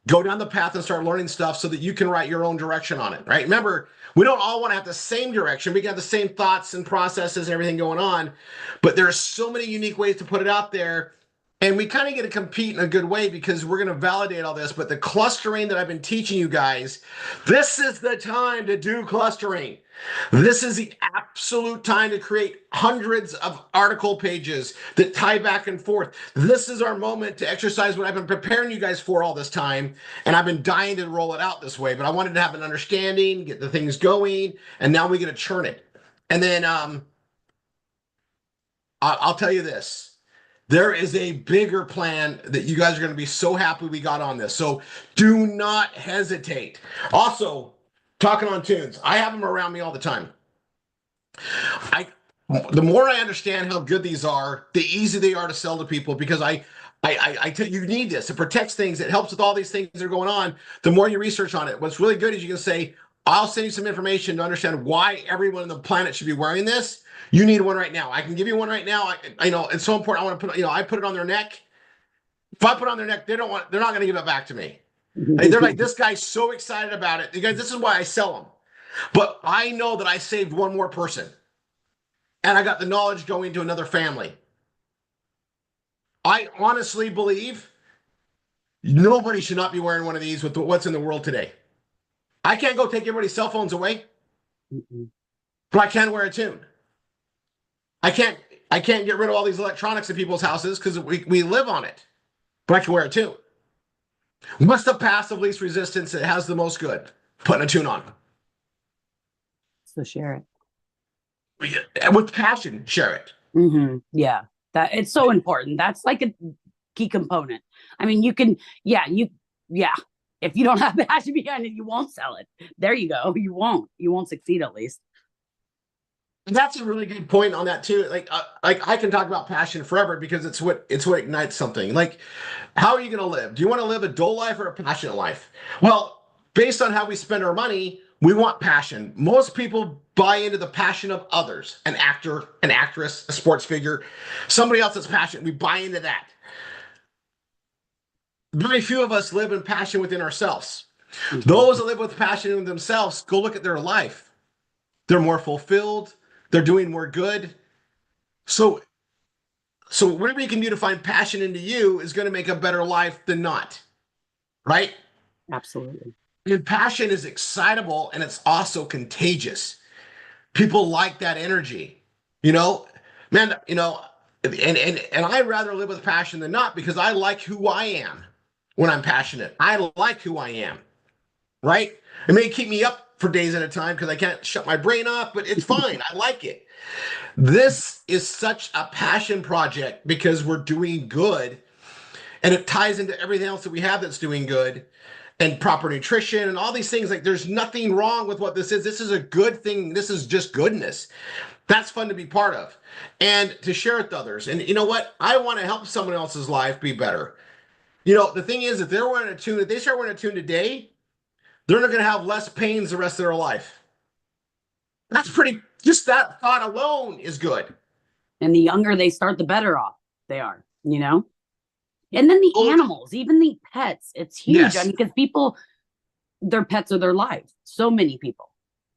go down the path and start learning stuff so that you can write your own direction on it, right? Remember, we don't all want to have the same direction. We got the same thoughts and processes and everything going on, but there are so many unique ways to put it out there. And we kind of get to compete in a good way because we're going to validate all this. But the clustering that I've been teaching you guys, this is the time to do clustering. This is the absolute time to create hundreds of article pages that tie back and forth. This is our moment to exercise what I've been preparing you guys for all this time. And I've been dying to roll it out this way, but I wanted to have an understanding, get the things going, and now we get to churn it. And then I'll tell you this. There is a bigger plan that you guys are going to be so happy we got on this. So do not hesitate. Also, talking on tunes, I have them around me all the time. The more I understand how good these are, the easier they are to sell to people because I tell you, you need this. It protects things. It helps with all these things that are going on. The more you research on it, what's really good is you can say, I'll send you some information to understand why everyone on the planet should be wearing this. You need one right now. I can give you one right now. I know it's so important. I want to put, I put it on their neck. If I put it on their neck, they're not going to give it back to me. They're like, this guy's so excited about it. You guys, this is why I sell them. But I know that I saved one more person. And I got the knowledge going to another family. I honestly believe nobody should not be wearing one of these with what's in the world today. I can't go take everybody's cell phones away, Mm-mm. but I can wear a tune. I can't I can't get rid of all these electronics in people's houses because we live on it, but I can wear a tune. What's the path of least resistance that has the most good? Putting a tune on. So share it. And with passion, share it. Yeah, that it's so important. That's like a key component. I mean, you can, yeah, if you don't have passion behind it, you won't sell it. There you go. You won't succeed at least. And that's a really good point on that too. Like I can talk about passion forever because it's what ignites something. Like, how are you going to live? Do you want to live a dull life or a passionate life? Well, based on how we spend our money, we want passion. Most people buy into the passion of others, an actor, an actress, a sports figure, somebody else that's passionate. We buy into that. Very few of us live in passion within ourselves. Those that live with passion in themselves, go look at their life. They're more fulfilled. They're doing more good. So whatever you can do to find passion into you is going to make a better life than not, right? Absolutely. And passion is excitable and it's also contagious. People like that energy, man. And I'd rather live with passion than not because I like who I am when I'm passionate. I like who I am, right? It may keep me up for days at a time because I can't shut my brain off, but it's fine. I like it. This is such a passion project because we're doing good and it ties into everything else that we have that's doing good and proper nutrition and all these things. Like, there's nothing wrong with what this is. This is a good thing. This is just goodness. That's fun to be part of and to share with others. And you know what? I want to help someone else's life be better. The thing is, if they're wearing a tune, if they start wearing a tune today, they're not going to have less pains the rest of their life. That's just that thought alone is good. And the younger they start, the better off they are, And then the animals, even the pets, it's huge. Yes. I mean, because their pets are their lives. So many people.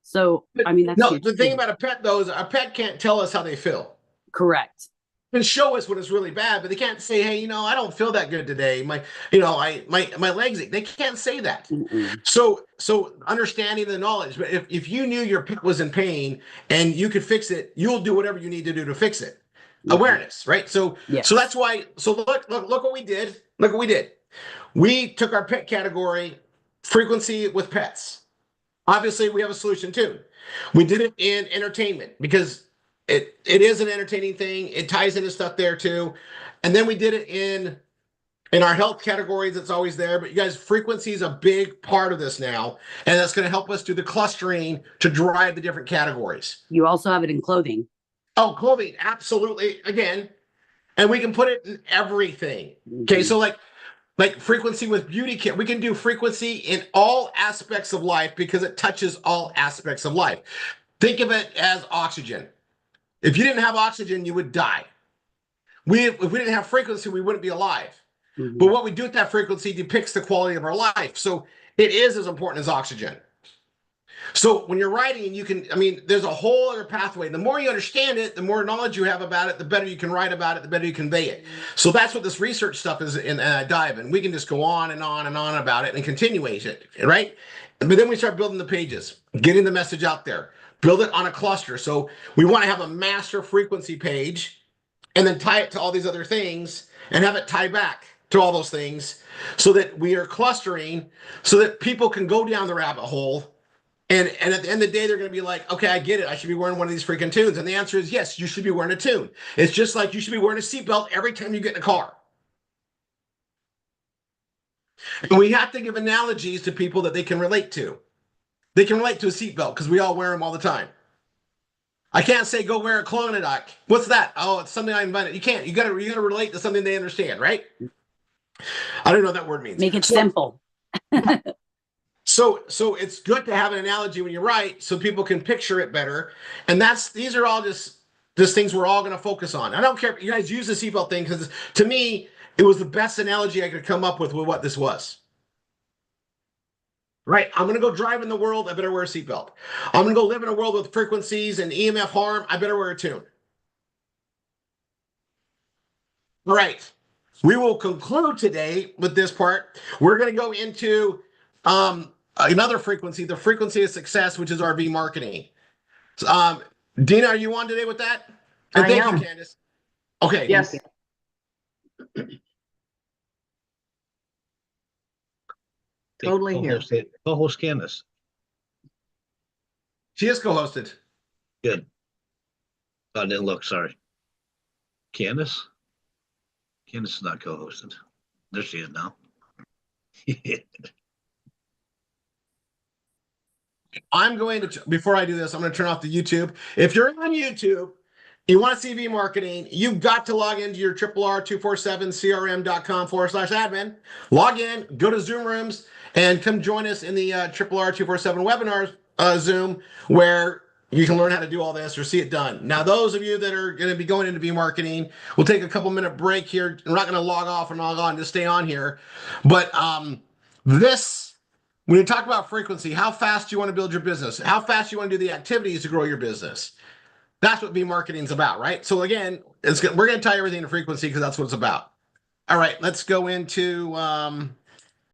So, I mean, that's huge. The thing about a pet, though, is a pet can't tell us how they feel. Correct. Can show us when it's really bad, but they can't say, "Hey, I don't feel that good today. My legs ache." They can't say that. Mm-mm. So understanding the knowledge. But if you knew your pet was in pain and you could fix it, you'll do whatever you need to do to fix it. Mm-hmm. Awareness, right? So that's why. So look what we did. Look what we did. We took our pet category, frequency with pets. Obviously, we have a solution too. We did it in entertainment because it is an entertaining thing. It ties into stuff there too. And then we did it in our health categories. It's always there. But you guys, frequency is a big part of this now. And that's going to help us do the clustering to drive the different categories. You also have it in clothing. Oh, clothing. Absolutely. Again. And we can put it in everything. Mm-hmm. Okay. So like frequency with beauty kit. We can do frequency in all aspects of life because it touches all aspects of life. Think of it as oxygen. If you didn't have oxygen, you would die. If we didn't have frequency, we wouldn't be alive. Mm-hmm. But what we do with that frequency depicts the quality of our life. So it is as important as oxygen. So when you're writing, there's a whole other pathway. The more you understand it, the more knowledge you have about it, the better you can write about it, the better you convey it. So that's what this research stuff is in dive in. We can just go on and on and on about it and continuate it, right? But then we start building the pages, getting the message out there, build it on a cluster. So we want to have a master frequency page and then tie it to all these other things and have it tie back to all those things so that we are clustering so that people can go down the rabbit hole. And at the end of the day, they're going to be like, okay, I get it. I should be wearing one of these freaking tunes. And the answer is yes, you should be wearing a tune. It's just like you should be wearing a seatbelt every time you get in a car. And we have to give analogies to people that they can relate to. They can relate to a seatbelt because we all wear them all the time. I can't say go wear a Klondike. What's that? Oh, it's something I invented. You can't. You gotta relate to something they understand, right? I don't know what that word means. Make it simple. So it's good to have an analogy when you write so people can picture it better. And these are all just things we're all going to focus on. I don't care if you guys use the seatbelt thing because to me, it was the best analogy I could come up with what this was. Right? I'm going to go drive in the world. I better wear a seatbelt. I'm going to go live in a world with frequencies and EMF harm. I better wear a tune. All right. We will conclude today with this part. We're going to go into another frequency, the frequency of success, which is RV marketing. So, Dina, are you on today with that? And I thank am. you, Candace. Okay. Yes. Totally here. Co-host Candace. She is co-hosted. Good. Oh, I didn't look. Sorry. Candace? Candace is not co-hosted. There she is now. I'm going to, before I do this, I'm going to turn off the YouTube. If you're on YouTube, you want to see V marketing, you've got to log into your RRR247crm.com/admin. Log in, go to Zoom rooms, and come join us in the RRR247 webinars Zoom, where you can learn how to do all this or see it done. Now, those of you that are going to be going into V marketing, we'll take a couple minute break here. We're not going to log off and log on, just stay on here. But when you talk about frequency, how fast do you want to build your business? How fast do you want to do the activities to grow your business? That's what B marketing is about, right? So again, we're going to tie everything to frequency because that's what it's about. All right, let's go into